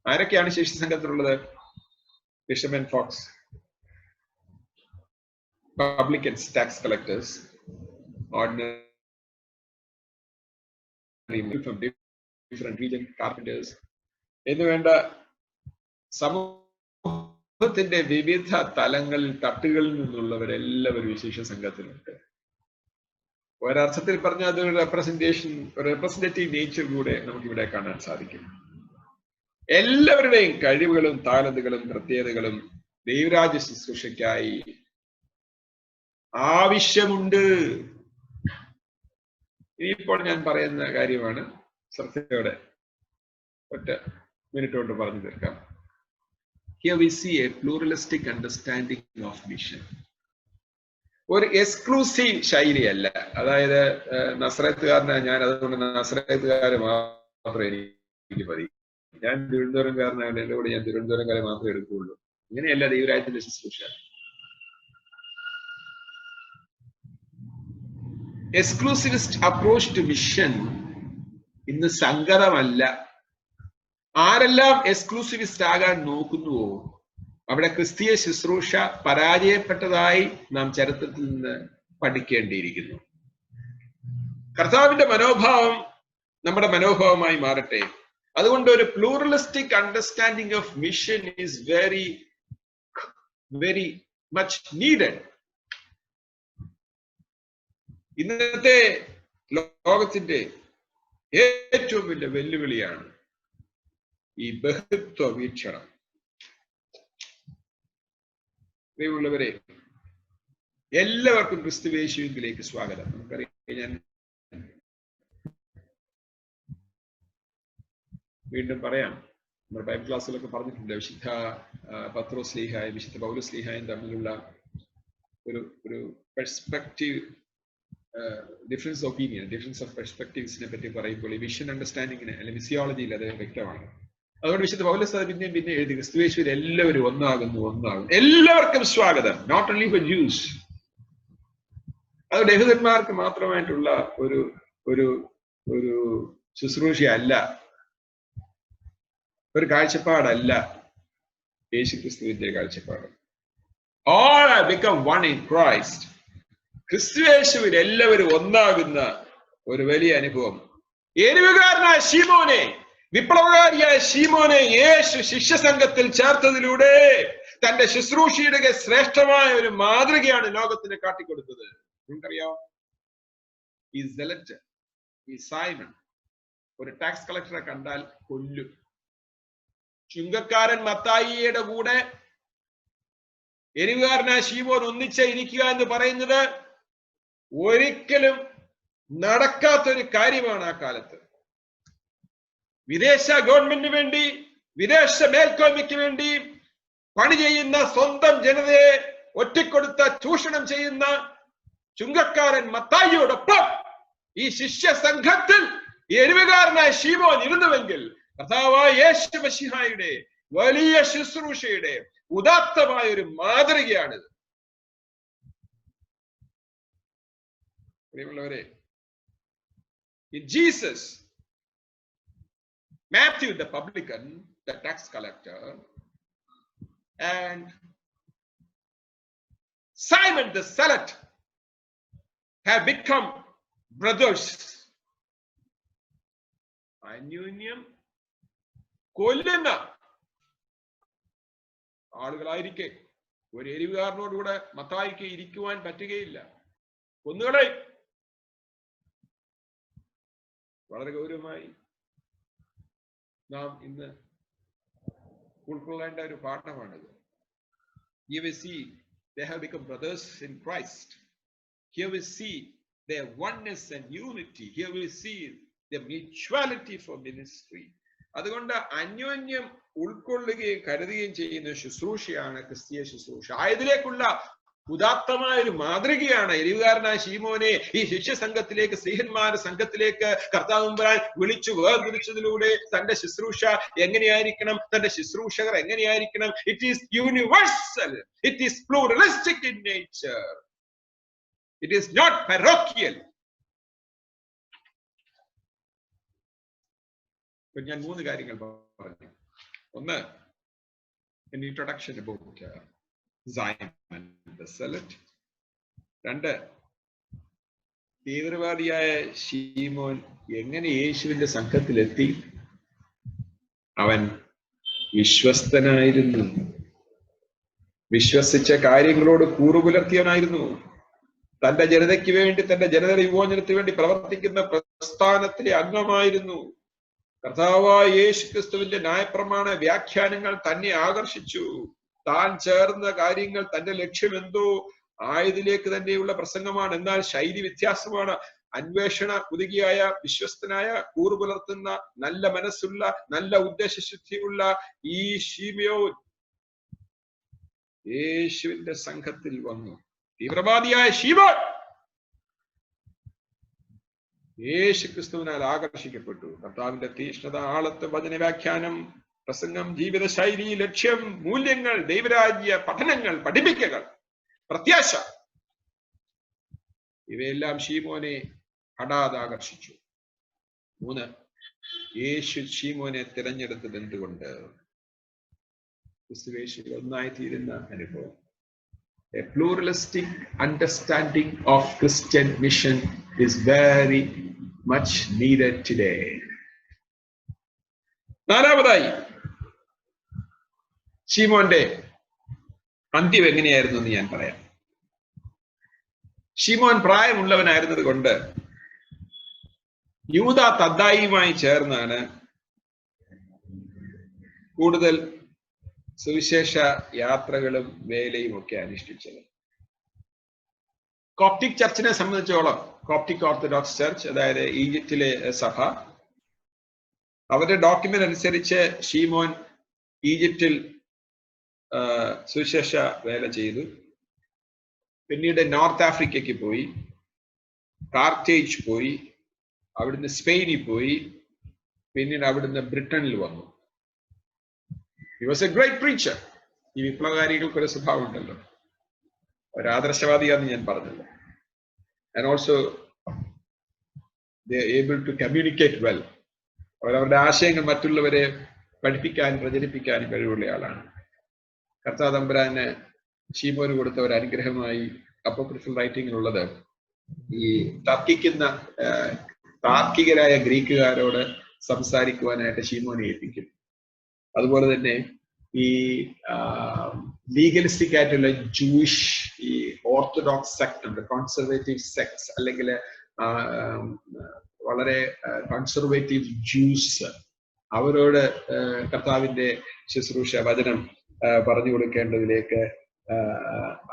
ആരൊക്കെയാണ് ശിഷ്യ സംഘത്തിലുള്ളത്? Fishermen folks, publicans, tax collectors, ordinary from different region, carpenters. എന്ന് വേണ്ട സമൂഹത്തിന്റെ വിവിധ തലങ്ങളിൽ തട്ടുകളിൽ നിന്നുള്ളവരെല്ലാവരും വിശേഷ സംഘത്തിലുണ്ട്. ഒരർത്ഥത്തിൽ പറഞ്ഞാൽ അതൊരു റെപ്രസെന്റേറ്റീവ് നേച്ചർ കൂടെ നമുക്കിവിടെ കാണാൻ സാധിക്കും. എല്ലാവരുടെയും കഴിവുകളും താലന്തുകളും പ്രത്യേകതകളും ദൈവരാജ്യ ശുശ്രൂഷയ്ക്കായി ആവശ്യമുണ്ട്. ഇനിയിപ്പോൾ ഞാൻ പറയുന്ന കാര്യമാണ്, ശ്രദ്ധയോടെ ഒറ്റ മിനിറ്റ് കൊണ്ട് പറഞ്ഞു തീർക്കാം. Here we see a pluralistic understanding of mission. ഒരു എക്സ്ക്ലൂസീവ് ശൈലിയല്ല. അതായത് നസ്രത്തുകാരനാ ഞാൻ, അതുകൊണ്ട് നസ്രത്തുകാരെ മാത്രമേ എനിക്ക് മതി, ഞാൻ തിരുവനന്തപുരംകാരനാണ്, എന്റെ കൂടെ ഞാൻ തിരുവനന്തപുരംകാരെ മാത്രമേ എടുക്കുകയുള്ളൂ. ഇങ്ങനെയല്ല ദൈവരാജ്യത്തിന്റെ ശുശ്രൂഷ. എക്സ്ക്ലൂസിവിസ്റ്റ് അപ്രോച്ച് ടു മിഷൻ ഇന്ന് സങ്കടമല്ല. ആരെല്ലാം എക്സ്ക്ലൂസിവിസ്റ്റ് ആകാൻ നോക്കുന്നുവോ അവിടെ ക്രിസ്തീയ ശുശ്രൂഷ പരാജയപ്പെട്ടതായി നാം ചരിത്രത്തിൽ നിന്ന് പഠിക്കേണ്ടിയിരിക്കുന്നു. കർത്താവിന്റെ മനോഭാവം നമ്മുടെ മനോഭാവമായി മാറട്ടെ. അതുകൊണ്ട് ഒരു pluralistic understanding of mission is very very much needed. ഇന്നത്തെ ലോകത്തിന്റെ ഏറ്റവും വലിയ വെല്ലുവിളിയാണ് ഈ ബഹുത്വ വീക്ഷണം. പ്രിയമുള്ളവരെ, എല്ലാവർക്കും ക്രിസ്തുവേശുവിലേക്ക് സ്വാഗതം. നമുക്കറിയാം, ഞാൻ വീണ്ടും പറയാം, നമ്മുടെ ബൈബിൾ ക്ലാസ്സിലൊക്കെ പറഞ്ഞിട്ടുണ്ട്, വിശുദ്ധ പത്രോസ് സ്ലീഹായും വിശുദ്ധ പൗലോസ് സ്ലീഹായും തമ്മിലുള്ള ഒരു perspective difference opinion, difference of പെർസ്പെക്റ്റീവ്സിനെ പറ്റി പറയുമ്പോൾ ഈ വിഷൻ അണ്ടർസ്റ്റാൻഡിങ്ങിന് അല്ലെങ്കിൽ മിസിയോളജിയിൽ അത് വ്യക്തമാണ്. അതുകൊണ്ട് വിശുദ്ധ പൗലോസ് പിന്നെ എഴുതി, ക്രിസ്തുവേശുവിൽ എല്ലാവരും ഒന്നാകുന്നു. എല്ലാവർക്കും സ്വാഗതം. Not only for Jews. അത് യഹൂദന്മാർക്ക് മാത്രമായിട്ടുള്ള ഒരു ഒരു ഒരു ശുശ്രൂഷയല്ല, ഒരു കാഴ്ചപ്പാടല്ല യേശു ക്രിസ്തുവിന്റെ കാഴ്ചപ്പാട്. All have become one in Christ. ക്രിസ്തുവേശുവിൽ എല്ലാവരും ഒന്നാകുന്ന ഒരു വലിയ അനുഭവം. എരിവുകാരനായ ശീമോനെ, വിപ്ലവകാരിയായ ശീമോനെ യേശു ശിഷ്യസംഘത്തിൽ ചേർത്തതിലൂടെ തന്റെ ശുശ്രൂഷയുടെ ശ്രേഷ്ഠമായ ഒരു മാതൃകയാണ് ലോകത്തിന് കാട്ടിക്കൊടുത്തത്. നിങ്ങൾക്കറിയാം, ഈ സെലറ്റ്, ഈ സൈമൺ ഒരു ടാക്സ് കളക്ടറെ കണ്ടാൽ കൊല്ലും. ചുങ്കക്കാരൻ മത്തായിയുടെ കൂടെ എരിവുകാരനായ ശീമോൻ ഒന്നിച്ച് ഇരിക്കുക എന്ന് പറയുന്നത് ഒരിക്കലും നടക്കാത്തൊരു കാര്യമാണ് ആ കാലത്ത്. വിദേശ ഗവൺമെന്റിന് വേണ്ടി, വിദേശ മേൽക്കോയ്മയ്ക്ക് വേണ്ടി പണി ചെയ്യുന്ന സ്വന്തം ജനതയെ ഒറ്റിക്കൊടുത്ത ചൂഷണം ചെയ്യുന്ന ചുങ്കക്കാരൻ മത്തായിയോടൊപ്പം ഈ ശിഷ്യ സംഘത്തിൽ എരിവുകാരനായ ശീമോൻ ഇരുന്നുവെങ്കിൽ കർത്താവായ യേശു മശിഹായുടെ വലിയ ശുശ്രൂഷയുടെ ഉദാത്തമായ ഒരു മാതൃകയാണിത്. പ്രിയമുള്ളവരെ, Jesus, Matthew the publican, the tax collector, and Simon the zealot have become brothers. അന്യോന്യം കൊല്ലുന്ന ആളുകളായിരിക്കെ ഒരു എരിവുകാരനോടുകൂടെ മത്തായിക്ക് ഇരിക്കുവാൻ പറ്റുകയില്ല. കൊന്നുകളെ. വളരെ ഗൗരവമായി നാം ഇന്ന് ഉൾക്കൊള്ളേണ്ട ഒരു പാഠമാണിത്. Here we see they have become brothers in Christ. Here we see their oneness and unity. Here we see the mutuality for ministry. അതുകൊണ്ട് അന്യോന്യം ഉൾക്കൊള്ളുകയും കരുതുകയും ചെയ്യുന്ന ശുശ്രൂഷയാണ് ക്രിസ്തീയ ശുശ്രൂഷ. ആയതിലേക്കുള്ള ഉദാത്തമായ ഒരു മാതൃകയാണ് എരിവുകാരനായ ശീമോനെ ഈ ശിഷ്യ സംഘത്തിലേക്ക്, സ്ത്രീഹന്മാരുടെ സംഘത്തിലേക്ക് കർത്താവുമ്പരാൻ വിളിച്ചു വേർതിരിച്ചതിലൂടെ തന്റെ ശുശ്രൂഷ എങ്ങനെയായിരിക്കണം, തന്റെ ശുശ്രൂഷകർ എങ്ങനെയായിരിക്കണം. It is universal, it is pluralistic in nature, it is not parochial. ഞാൻ 3 കാര്യങ്ങൾ പറഞ്ഞു. ഒന്ന്, an introduction about Simon the zealot. 2, തീവ്രവാദിയായ ശീമോൻ എങ്ങനെ യേശുവിന്റെ സംഘത്തിലെത്തി? അവൻ വിശ്വസ്തനായിരുന്നു, വിശ്വസിച്ച കാര്യങ്ങളോട് കൂറുപുലർത്തിയവനായിരുന്നു. തന്റെ ജനതയ്ക്ക് വേണ്ടി, തന്റെ ജനതയുടെ വിമോചനത്തിന് വേണ്ടി പ്രവർത്തിക്കുന്ന പ്രസ്ഥാനത്തിലെ അംഗമായിരുന്നു. കർത്താവായ യേശു ക്രിസ്തുവിന്റെ ന്യായപ്രമാണ വ്യാഖ്യാനങ്ങൾ തന്നെ ആകർഷിച്ചു. താൻ ചേർന്ന കാര്യങ്ങൾ തന്റെ ലക്ഷ്യമെന്തോ ആയതിലേക്ക് തന്നെയുള്ള പ്രസംഗമാണ്. എന്നാൽ ശൈലി വ്യത്യാസമാണ്. അന്വേഷണ ഉദകിയായ, വിശ്വസ്തനായ, കൂറുപുലർത്തുന്ന, നല്ല മനസ്സുള്ള, നല്ല ഉദ്ദേശശുദ്ധിയുള്ള ഈ ശീമോൻ യേശുവിന്റെ സംഘത്തിൽ വന്നു. തീവ്രവാദിയായ ശീമോൻ യേശു ക്രിസ്തുവിനാൽ ആകർഷിക്കപ്പെട്ടു. കർത്താവിന്റെ തീഷ്ണത, ആളത്ത്, വചന വ്യാഖ്യാനം, പ്രസംഗം, ജീവിത ശൈലി, ലക്ഷ്യം, മൂല്യങ്ങൾ, ദൈവരാജ്യ പഠനങ്ങൾ, പഠിപ്പിക്കകൾ, പ്രത്യാശ, ഇവയെല്ലാം ശീമോനെ ഹഠാത് ആകർഷിച്ചു. 3, യേശു ശീമോനെ തിരഞ്ഞെടുത്തത് എന്തുകൊണ്ട്? ക്രിസ്തുവേശുവിൽ ഒന്നായി തീരുന്ന അനുഭവം. A pluralistic understanding of Christian mission is very much needed today. നാലാമതായി, ശീമോന്റെ അന്ത്യം എങ്ങനെയായിരുന്നു എന്ന് ഞാൻ പറയാം. ശീമോൻ പ്രായമുള്ളവനായിരുന്നത് കൊണ്ട് യൂദ തദ്ദായിയുമായി ചേർന്നാണ് കൂടുതൽ സുവിശേഷ യാത്രകളും വേലയും ഒക്കെ അനുഷ്ഠിച്ചത്. കോപ്റ്റിക് ചർച്ചിനെ സംബന്ധിച്ചോളം, കോപ്റ്റിക് ഓർത്തഡോക്സ് ചർച്ച്, അതായത് ഈജിപ്തിലെ സഭ, അവരുടെ ഡോക്യുമെന്റ് അനുസരിച്ച് ശീമോൻ ഈജിപ്തിൽ സുവിശേഷ വേല ചെയ്തു. പിന്നീട് നോർത്ത് ആഫ്രിക്കയ്ക്ക് പോയി, കാർത്തേജ് പോയി, അവിടുന്ന് സ്പെയിനിൽ പോയി, പിന്നീട് അവിടുന്ന് ബ്രിട്ടനിൽ വന്നു. He was a great preacher. ഈ വിപ്ലവകാരികൾക്ക് ഒരു സ്വഭാവം ഉണ്ടല്ലോ, ഒരു ആദർശവാദിയാന്ന് ഞാൻ പറഞ്ഞല്ലോ. And also they are able to communicate well. അവരവരുടെ ആശയങ്ങൾ മറ്റുള്ളവരെ പഠിപ്പിക്കാനും പ്രചരിപ്പിക്കാനും കഴിവുള്ള ആളാണ്. കർത്താവ് തമ്പുരാന് ശീമോന് കൊടുത്ത ഒരു അനുഗ്രഹമായി അപ്പോക്രിഫൽ റൈറ്റിങ്ങിലുള്ളത്, ഈ തർക്കിക്കുന്ന താർക്കികരായ ഗ്രീക്കുകാരോട് സംസാരിക്കുവാനായിട്ട് ശീമോനെ ഏൽപ്പിക്കും. അതുപോലെ തന്നെ ഈ ലീഗലിസ്റ്റിക് ആയിട്ടുള്ള ജൂയിഷ്, ഈ ഓർത്തഡോക്സ് സെക്ട് ഉണ്ട്, കോൺസർവേറ്റീവ് സെക്ട്സ്, അല്ലെങ്കിൽ വളരെ കൺസർവേറ്റീവ് ജ്യൂസ്, അവരോട് കർത്താവിന്റെ ശുശ്രൂഷ, വചനം പറഞ്ഞു കൊടുക്കേണ്ടതിലേക്ക്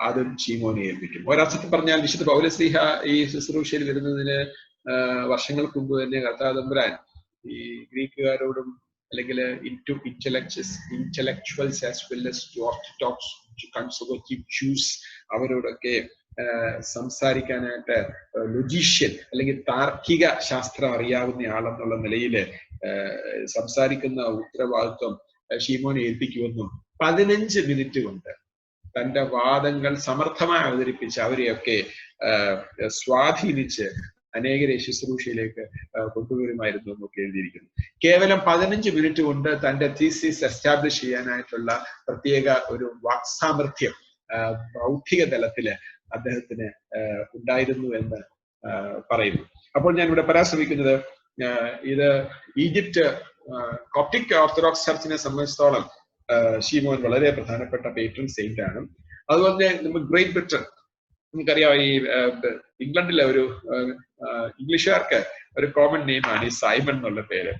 അതും ശീമോനെ ഏൽപ്പിക്കും. ഒരർത്ഥത്തിൽ പറഞ്ഞാൽ വിശുദ്ധ പൗലോസ്ലീഹ ഈ ശുശ്രൂഷയിൽ വരുന്നതിന് വർഷങ്ങൾക്ക് മുമ്പ് തന്നെ കർത്താവ് തമ്പുരാൻ ഈ ഗ്രീക്കുകാരോടും, അല്ലെങ്കിൽ intellectuals as well as to orthodox conservative Jews, അവരോടൊക്കെ സംസാരിക്കാനായിട്ട് ലൊജീഷ്യൻ അല്ലെങ്കിൽ താർക്കിക ശാസ്ത്രം അറിയാവുന്ന ആളെന്നുള്ള നിലയിൽ സംസാരിക്കുന്ന ഉത്തരവാദിത്വം ശീമോനെ ഏൽപ്പിക്കുമെന്നും 15 മിനിറ്റ് കൊണ്ട് തന്റെ വാദങ്ങൾ സമർത്ഥമായി അവതരിപ്പിച്ച് അവരെയൊക്കെ സ്വാധീനിച്ച് അനേകരെ ശുശ്രൂഷയിലേക്ക് കൊണ്ടുവരുമായിരുന്നു എന്നൊക്കെ എഴുതിയിരിക്കുന്നു. കേവലം 15 മിനിറ്റ് കൊണ്ട് തന്റെ തീസിസ് എസ്റ്റാബ്ലിഷ് ചെയ്യാനായിട്ടുള്ള പ്രത്യേക ഒരു വാക്സാമർത്ഥ്യം ബൗദ്ധിക തലത്തില് അദ്ദേഹത്തിന് ഉണ്ടായിരുന്നു എന്ന് പറയുന്നു. അപ്പോൾ ഞാൻ ഇവിടെ പറയാൻ ശ്രമിക്കുന്നത്, ഇത് ഈജിപ്റ്റ് കോപ്റ്റിക് ഓർത്തഡോക്സ് ചർച്ചിനെ സംബന്ധിച്ചിടത്തോളം ശീമോൻ വളരെ പ്രധാനപ്പെട്ട പേട്രൺ സെയിന്റ് ആണ്. അതുപോലെ തന്നെ നമുക്ക് ഗ്രേറ്റ് ബ്രിട്ടൻ, നമുക്കറിയാം, ഈ ഇംഗ്ലണ്ടിലെ ഒരു ഇംഗ്ലീഷുകാർക്ക് ഒരു കോമൺ നെയിമാണ് ഈ സൈമൺ എന്നുള്ള പേര്.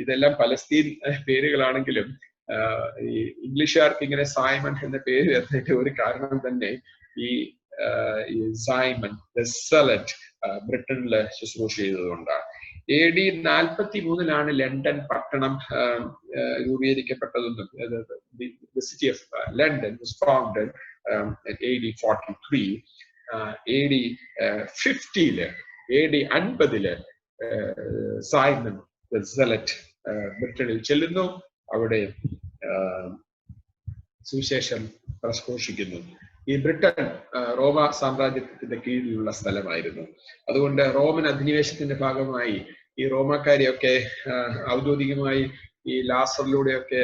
ഇതെല്ലാം പലസ്തീൻ പേരുകളാണെങ്കിലും ഈ ഇംഗ്ലീഷുകാർക്ക് ഇങ്ങനെ സൈമൺ എന്ന പേര് വരുന്നതിന്റെ ഒരു കാരണം തന്നെ ഈ സൈമൺ ദ സെലറ്റ് ബ്രിട്ടനിൽ ശുശ്രൂഷ ചെയ്തതുകൊണ്ടാണ്. AD 43 ലണ്ടൻ പട്ടണം രൂപീകരിക്കപ്പെട്ടതെന്നും the city of London was founded at AD 43. AD 50 AD 50 Simon the സെലറ്റ് ബ്രിട്ടനിൽ ചെല്ലുന്നു, അവിടെ സുവിശേഷം പ്രഘോഷിക്കുന്നു. ഈ ബ്രിട്ടൻ റോമ സാമ്രാജ്യത്തിന്റെ കീഴിലുള്ള സ്ഥലമായിരുന്നു. അതുകൊണ്ട് റോമൻ അധിനിവേശത്തിന്റെ ഭാഗമായി ഈ റോമാക്കാരെയൊക്കെ ഔദ്യോഗികമായി ഈ ലാസറിലൂടെയൊക്കെ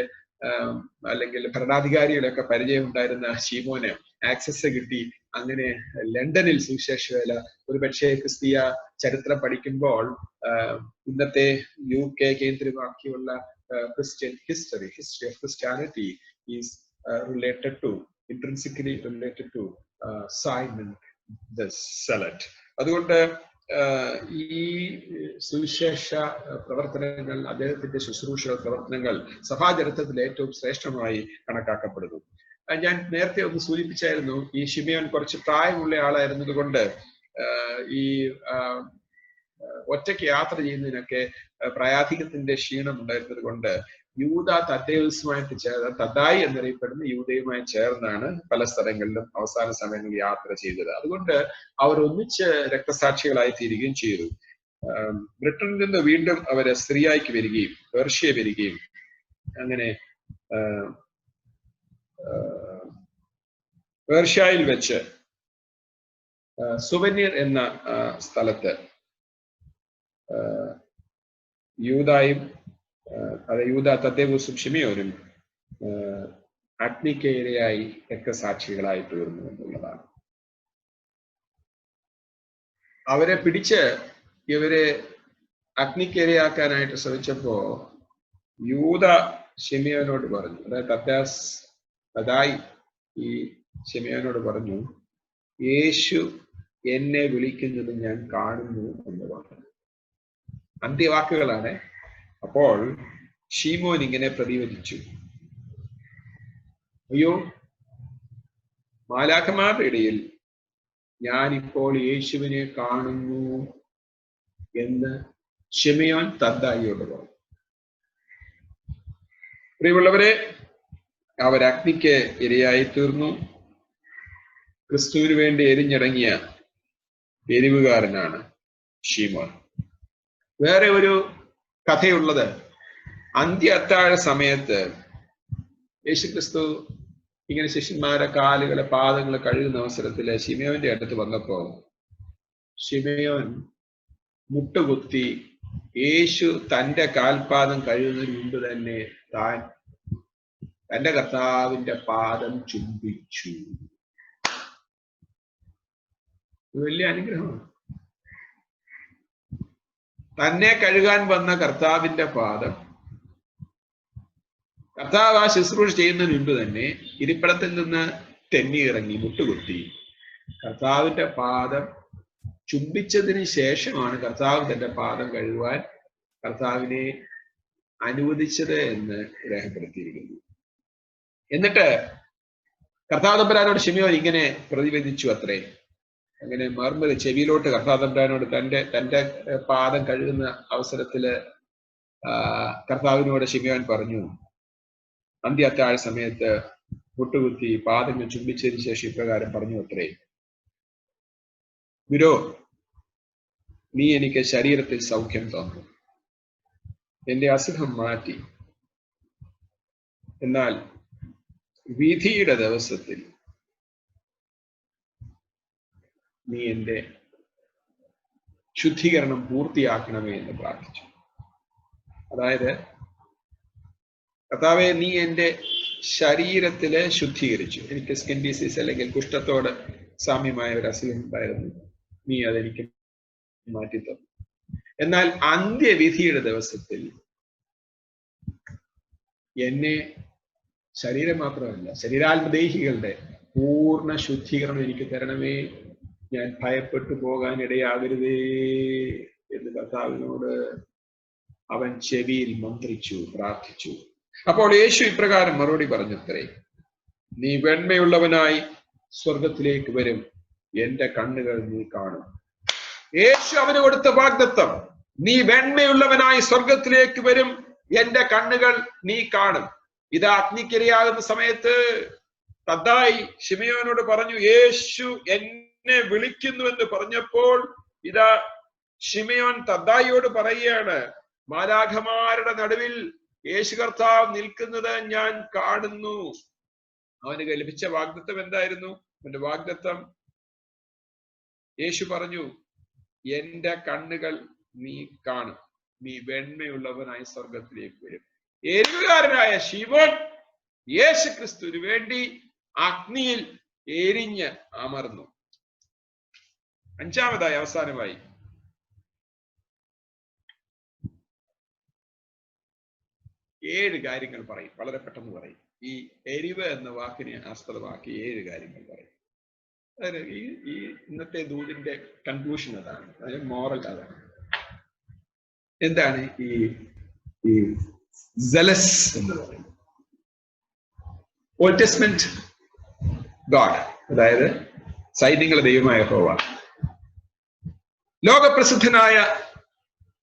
അല്ലെങ്കിൽ ഭരണാധികാരികളൊക്കെ പരിചയം ഉണ്ടായിരുന്ന ശീമോന് ആക്സസ് കിട്ടി അങ്ങനെ ലണ്ടനിൽ സുവിശേഷ വേല ഒരുപക്ഷെ ക്രിസ്തീയ ചരിത്രം പഠിക്കുമ്പോൾ ഇന്നത്തെ UK കേന്ദ്രമാക്കിയുള്ള Christian history of Christianity is intrinsically related to Simon the Zealot. അതുകൊണ്ട് ഈ സുവിശേഷ പ്രവർത്തനങ്ങൾ, അദ്ദേഹത്തിന്റെ ശുശ്രൂഷ പ്രവർത്തനങ്ങൾ സഭാചരിത്രത്തിൽ ഏറ്റവും ശ്രേഷ്ഠമായി കണക്കാക്കപ്പെടുന്നു. ഞാൻ നേരത്തെ ഒന്ന് സൂചിപ്പിച്ചായിരുന്നു, ഈ ശിമയോൻ കുറച്ച് പ്രായമുള്ള ആളായിരുന്നത് കൊണ്ട് ഈ ഒറ്റയ്ക്ക് യാത്ര ചെയ്യുന്നതിനൊക്കെ പ്രായാധികത്തിന്റെ ക്ഷീണം ഉണ്ടായിരുന്നത് കൊണ്ട് യൂദ തദ്ദേവുസുമായിട്ട് ചേർന്ന്, തദ്ദായി എന്നറിയപ്പെടുന്ന യൂദയുമായി ചേർന്നാണ് പല സ്ഥലങ്ങളിലും അവസാന സമയങ്ങളിൽ യാത്ര ചെയ്തത്. അതുകൊണ്ട് അവർ ഒന്നിച്ച് രക്തസാക്ഷികളായി തീരുകയും ചെയ്തു. ബ്രിട്ടനിൽ നിന്ന് വീണ്ടും അവര് സിറിയയ്ക്ക് വരികയും പേർഷ്യ വരികയും അങ്ങനെ പേർഷ്യയിൽ വെച്ച് സുവനീർ എന്ന സ്ഥലത്ത് യൂദായും യൂദ തദ്ദേവുസും ശിമയോനും അഗ്നിക്കേരയായി രക്തസാക്ഷികളായി തീർന്നു എന്നുള്ളതാണ്. അവരെ പിടിച്ച് ഇവരെ അഗ്നിക്കേരയാക്കാനായിട്ട് ശ്രമിച്ചപ്പോ യൂദ ശിമയോനോട് പറഞ്ഞു, അതായത് തദ്ദായി ഈ ശിമയോനോട് പറഞ്ഞു, യേശു എന്നെ വിളിക്കുന്നത് ഞാൻ കാണുന്നു എന്ന് പറഞ്ഞു. അന്ത്യവാക്കുകളാണ്. അപ്പോൾ ശീമോൻ ഇങ്ങനെ പ്രതിവദിച്ചു, അയ്യോ, മാലാഖമാരുടെ ഇടയിൽ ഞാനിപ്പോൾ യേശുവിനെ കാണുന്നു എന്ന് ശിമയോൻ തദ്ദായിയോട് പറഞ്ഞു. പ്രിയമുള്ളവരെ, അവർ അഗ്നിക്ക് ഇരയായി തീർന്നു. ക്രിസ്തുവിന് വേണ്ടി എരിഞ്ഞിറങ്ങിയ എരിവുകാരനാണ് ശീമോൻ. വേറെ ഒരു കഥയുള്ളത്, അന്ത്യ അത്താഴ സമയത്ത് യേശുക്രിസ്തു ഇങ്ങനെ ശിഷ്യന്മാരെ കാലുകളെ പാദങ്ങളെ കഴുകുന്ന അവസരത്തില് ശിമയോന്റെ അടുത്ത് വന്നപ്പോ ശിമയോൻ മുട്ടുകുത്തി യേശു തന്റെ കാൽപാദം കഴുകുന്നതിന് മുമ്പ് തന്നെ താൻ തന്റെ കർത്താവിന്റെ പാദം ചുംബിച്ചു. വലിയ അനുഗ്രഹമാണ്. തന്നെ കഴുകാൻ വന്ന കർത്താവിന്റെ പാദം, കർത്താവ് ആ ശുശ്രൂഷ ചെയ്യുന്നതിന് മുമ്പ് തന്നെ ഇരിപ്പിടത്തിൽ നിന്ന് തെന്നി ഇറങ്ങി മുട്ടുകുത്തി കർത്താവിന്റെ പാദം ചുംബിച്ചതിന് ശേഷമാണ് കർത്താവ് തന്റെ പാദം കഴുകുവാൻ കർത്താവിനെ അനുവദിച്ചത് എന്ന് രേഖപ്പെടുത്തിയിരിക്കുന്നു. എന്നിട്ട് കർത്താവ് തമ്പുരാനോട് ശിമയോൻ ഇങ്ങനെ പ്രതിവദിച്ചു അത്രേ. അങ്ങനെ മർമ്മര് ചെവിയിലോട്ട് കർത്താവ് തമ്പുരാനോട് തന്റെ പാദം കഴുകുന്ന അവസരത്തില് കർത്താവിനോട് ശിമയോൻ പറഞ്ഞു, അന്ത്യ അത്താഴ സമയത്ത് മുട്ടുകുത്തി പാദങ്ങൾ ചുംബിച്ചതിന് ശേഷം ഇപ്രകാരം പറഞ്ഞു അത്രേ, ഗുരോ, നീ എനിക്ക് ശരീരത്തിൽ സൗഖ്യം തന്നു, എന്റെ അസുഖം മാറ്റി. എന്നാൽ വിധിയുടെ ദിവസത്തിൽ നീ എന്റെ ശുദ്ധീകരണം പൂർത്തിയാക്കണമേ എന്ന് പ്രാർത്ഥിച്ചു. അതായത്, കർത്താവെ, നീ എന്റെ ശരീരത്തില് ശുദ്ധീകരിച്ചു. എനിക്ക് സ്കിൻ ഡിസീസ് അല്ലെങ്കിൽ കുഷ്ഠത്തോട് സാമ്യമായ ഒരു അസുഖം ഉണ്ടായിരുന്നു, നീ അതെനിക്ക് മാറ്റി തന്നു. എന്നാൽ അന്ത്യവിധിയുടെ ദിവസത്തിൽ എന്നെ ശരീരം മാത്രമല്ല ശരീരാത്മദേഹികളുടെ പൂർണ്ണ ശുദ്ധീകരണം എനിക്ക് തരണമേ, ഞാൻ ഭയപ്പെട്ടു പോകാൻ ഇടയാകരുതേ എന്ന് കർത്താവിനോട് അവൻ ചെവിയിൽ മന്ത്രിച്ചു, പ്രാർത്ഥിച്ചു. അപ്പോൾ യേശു ഇപ്രകാരം മറുപടി പറഞ്ഞത്രേ, നീ വെണ്മയുള്ളവനായി സ്വർഗത്തിലേക്ക് വരും, എന്റെ കണ്ണുകൾ നീ കാണും. യേശു അവന് കൊടുത്ത വാഗ്ദത്തം, നീ വെണ്മയുള്ളവനായി സ്വർഗത്തിലേക്ക് വരും, എന്റെ കണ്ണുകൾ നീ കാണും. ഇത് അഗ്നിക്കിരയാകുന്ന സമയത്ത് തദ്ദായി ശിമയോനോട് പറഞ്ഞു, യേശു എന്നെ വിളിക്കുന്നു എന്ന് പറഞ്ഞപ്പോൾ ഇതാ ശിമയോൻ തദ്ദായിയോട് പറയുകയാണ്, മാലാഖമാരുടെ നടുവിൽ യേശു കർത്താവ് നിൽക്കുന്നത് ഞാൻ കാണുന്നു. അവന് ലഭിച്ച വാഗ്ദത്തം എന്തായിരുന്നു? അവന്റെ വാഗ്ദത്തം, യേശു പറഞ്ഞു, എന്റെ കണ്ണുകൾ നീ കാണും, നീ വെണ്മയുള്ളവനായി സ്വർഗത്തിലേക്ക് വരും. എരിവുകാരനായ ശിമോൻ യേശു ക്രിസ്തുവിന് വേണ്ടി അഗ്നിയിൽ എരിഞ്ഞ് അമർന്നു. അഞ്ചാമതായി അവസാനമായി ഏഴ് കാര്യങ്ങൾ പറയും. വളരെ പെട്ടെന്ന് പറയും. ഈ എരിവ് എന്ന വാക്കിനെ ആസ്പദമാക്കി 7 കാര്യങ്ങൾ പറയും. അതായത് ഈ ഇന്നത്തെ ദൂതിന്റെ കൺക്ലൂഷൻ അതാണ്, അതായത് മോറൽ അതാണ്. എന്താണ് ഈ സെലസ് എന്ന് പറയുന്നത്? ഓൾഡ് ടെസ്റ്റ്മെന്റ് ഗോഡ്, അതായത് സൈന്യങ്ങളുടെ ദൈവമായ യഹോവ, ലോകപ്രസിദ്ധനായ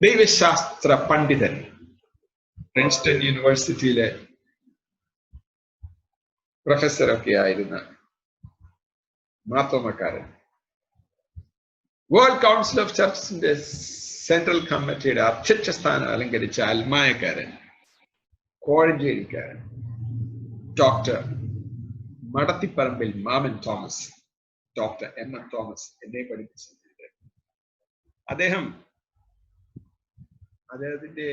ദൈവശാസ്ത്ര പണ്ഡിതൻ, പ്രിൻസ്റ്റൺ യൂണിവേഴ്സിറ്റിയിലെ പ്രൊഫസറൊക്കെ ആയിരുന്ന മാർത്തോമക്കാരൻ, വേൾഡ് കൗൺസിൽ ഓഫ് ചർച്ചിന്റെ സെൻട്രൽ കമ്മിറ്റിയുടെ അധ്യക്ഷ സ്ഥാനം അലങ്കരിച്ച അൽമായക്കാരൻ, കോഴഞ്ചേരിക്കാരൻ ഡോക്ടർ മടത്തിപ്പറമ്പിൽ മാമൻ Thomas, doctor M N Thomas എന്നെ പഠിപ്പിച്ചിട്ടുണ്ട്. അദ്ദേഹത്തിന്റെ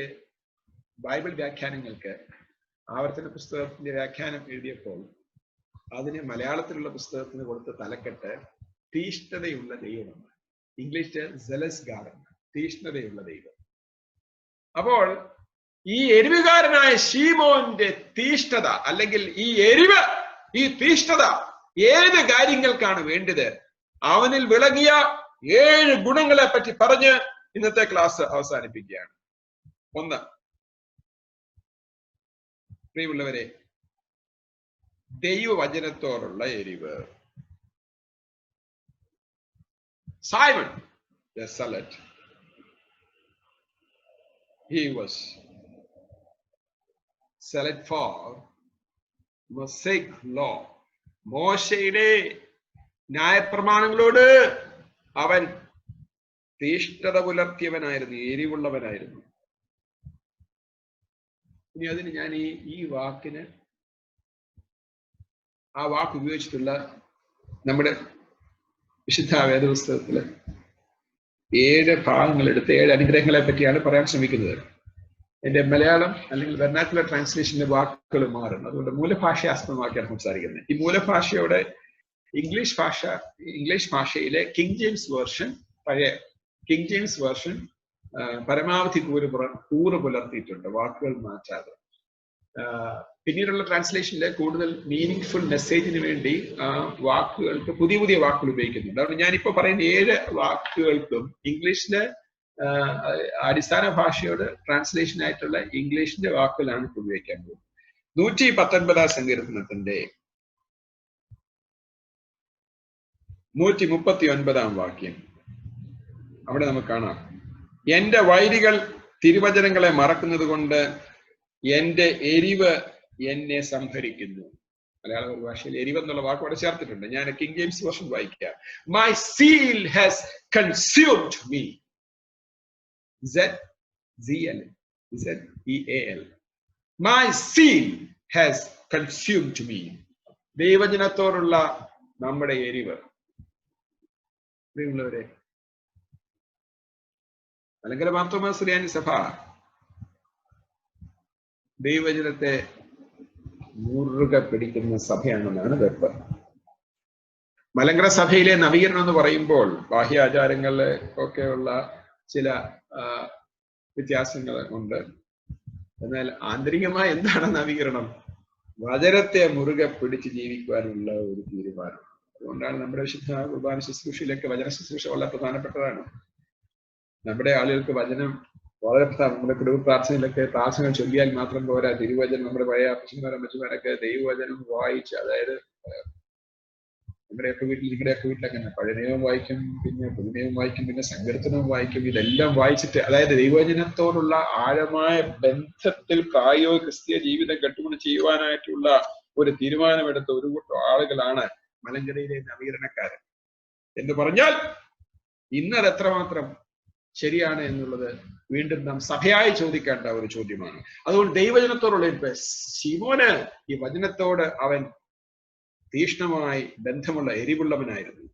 ബൈബിൾ വ്യാഖ്യാനങ്ങൾക്ക് ആവർത്തന പുസ്തകത്തിന്റെ വ്യാഖ്യാനം എഴുതിയപ്പോൾ അതിന് മലയാളത്തിലുള്ള പുസ്തകത്തിന് കൊടുത്ത തലക്കെട്ട് തീഷ്ണതയുള്ള ദൈവമാണ്. ഇംഗ്ലീഷിൽ സെലസ് ഗാഡ്, തീഷ്ണതയുള്ള ദൈവം. അപ്പോൾ ഈ എരിവുകാരനായ ശീമോന്റെ തീഷ്ണത, അല്ലെങ്കിൽ ഈ എരിവ്, ഈ തീഷ്ണത ഏത് കാര്യങ്ങൾക്കാണ് വേണ്ടത്? അവനിൽ വിളങ്ങിയ 7 ഗുണങ്ങളെ പറ്റി പറഞ്ഞ് ഇന്നത്തെ ക്ലാസ് അവസാനിപ്പിക്കുകയാണ്. 1, പ്രിയമുള്ളവരെ, ദൈവവചനത്തോടുള്ള എരിവ്. Simon the Zealot, he was zealot for Mosaic law. മോശയുടെ ന്യായപ്രമാണങ്ങളോട് അവൻ തീഷ്ണത പുലർത്തിയവനായിരുന്നു, എരിവുള്ളവനായിരുന്നു. ഇനി അതിന് ഞാൻ ഈ വാക്കിന്, ആ വാക്ക് ഉപയോഗിച്ചിട്ടുള്ള നമ്മുടെ വിശുദ്ധ വേദപുസ്തകത്തില് 7 ഭാഗങ്ങൾ എടുത്ത് 7 അനുഗ്രഹങ്ങളെ പറ്റിയാണ് പറയാൻ ശ്രമിക്കുന്നത്. എന്റെ മലയാളം അല്ലെങ്കിൽ വെർനാക്കുലർ ട്രാൻസ്ലേഷന്റെ വാക്കുകൾ മാറും, അതുകൊണ്ട് മൂലഭാഷയെ ആസ്പദമാക്കിയാണ് സംസാരിക്കുന്നത്. ഈ മൂലഭാഷയോടെ ഇംഗ്ലീഷ് ഭാഷയിലെ കിങ് ജെയിംസ് വേർഷൻ, പഴയ കിങ് ജെയിംസ് വേർഷൻ പരമാവധി കൂറ് പുലർത്തിയിട്ടുണ്ട്, വാക്കുകൾ മാറ്റാതെ. പിന്നീടുള്ള ട്രാൻസ്ലേഷനിലെ കൂടുതൽ മീനിങ് ഫുൾ മെസ്സേജിന് വേണ്ടി വാക്കുകൾക്ക് പുതിയ പുതിയ വാക്കുകൾ ഉപയോഗിക്കുന്നുണ്ട്. അതുകൊണ്ട് ഞാനിപ്പോ പറയുന്ന 7 വാക്കുകൾക്കും ഇംഗ്ലീഷിലെ അടിസ്ഥാന ഭാഷയോട് ട്രാൻസ്ലേഷൻ ആയിട്ടുള്ള ഇംഗ്ലീഷിന്റെ വാക്കുകളാണ് ഇപ്പോൾ ഉപയോഗിക്കാൻ പോകുന്നത്. 119 സങ്കീർത്തനത്തിന്റെ 139 വാക്യം, അവിടെ നമുക്ക് കാണാം, എന്റെ വൈരികൾ തിരുവചനങ്ങളെ മറക്കുന്നത് കൊണ്ട് എന്റെ എരിവ് എന്നെ സംഹരിക്കുന്നു. മലയാള ഭാഷയിൽ എരിവ് എന്നുള്ള വാക്ക് അവിടെ ചേർത്തിട്ടുണ്ട്. ഞാൻ കിങ് ജെയിംസ് വേർഷൻ വായിക്കാം. My seal has consumed me. Z-E-A-L. My seal has consumed me. ദൈവജനത്തോടുള്ള നമ്മുടെ എരിവ്. പ്രിയമുള്ളവരെ, മലങ്കര മാർത്തോമാ സുറിയാനി സഭ ദൈവജനത്തെ മുറുകെ പിടിക്കുന്ന സഭയാണെന്നാണ് വെപ്പ്. മലങ്കര സഭയിലെ നവീകരണം എന്ന് പറയുമ്പോൾ ബാഹ്യാചാരങ്ങളില് ഒക്കെയുള്ള ചില വ്യത്യാസങ്ങൾ ഉണ്ട്. എന്നാൽ ആന്തരികമായി എന്താണ് നവീകരണം? വചനത്തെ മുറുകെ പിടിച്ച് ജീവിക്കുവാനുള്ള ഒരു തീരുമാനം. അതുകൊണ്ടാണ് നമ്മുടെ വിശുദ്ധ കുർബാന ശുശ്രൂഷയിലൊക്കെ വചന ശുശ്രൂഷ വളരെ പ്രധാനപ്പെട്ടതാണ്. നമ്മുടെ ആളുകൾക്ക് വചനം വളരെ പ്രധാനം. നമ്മുടെ കുടുംബ പ്രാർത്ഥനയിലൊക്കെ പ്രാർത്ഥന ചൊല്ലിയാൽ മാത്രം പോരാ, തിരുവചനം നമ്മുടെ പഴയ അപ്പച്ചന്മാരും അമ്മച്ചമാരൊക്കെ ദൈവവചനം വായിച്ച്, അതായത് നിങ്ങളുടെയൊക്കെ വീട്ടിലൊക്കെ പഴയ നിയമം വായിക്കും, പിന്നെ പുതു നിയമം വായിക്കും, പിന്നെ സങ്കീർത്തനവും വായിക്കും. ഇതെല്ലാം വായിച്ചിട്ട്, അതായത് ദൈവവചനത്തോടുള്ള ആഴമായ ബന്ധത്തിൽ പ്രായോഗിക ക്രിസ്തീയ ജീവിതം കെട്ടുകൊണ്ട് ചെയ്യുവാനായിട്ടുള്ള ഒരു തീരുമാനമെടുത്ത ഒരു കൂട്ടം ആളുകളാണ് മലങ്കരയിലെ നവീകരണക്കാരൻ. എന്ന് പറഞ്ഞാൽ ഇന്നത് എത്രമാത്രം ശരിയാണ് എന്നുള്ളത് വീണ്ടും നാം സഭയായി ചോദിക്കേണ്ട ഒരു ചോദ്യമാണ്. അതുകൊണ്ട് ദൈവവചനത്തോടുള്ള ശിമോന് ഈ വചനത്തോട് അവൻ തീഷ്ണമായി ബന്ധമുള്ള എരിവുള്ളവനായിരുന്നു.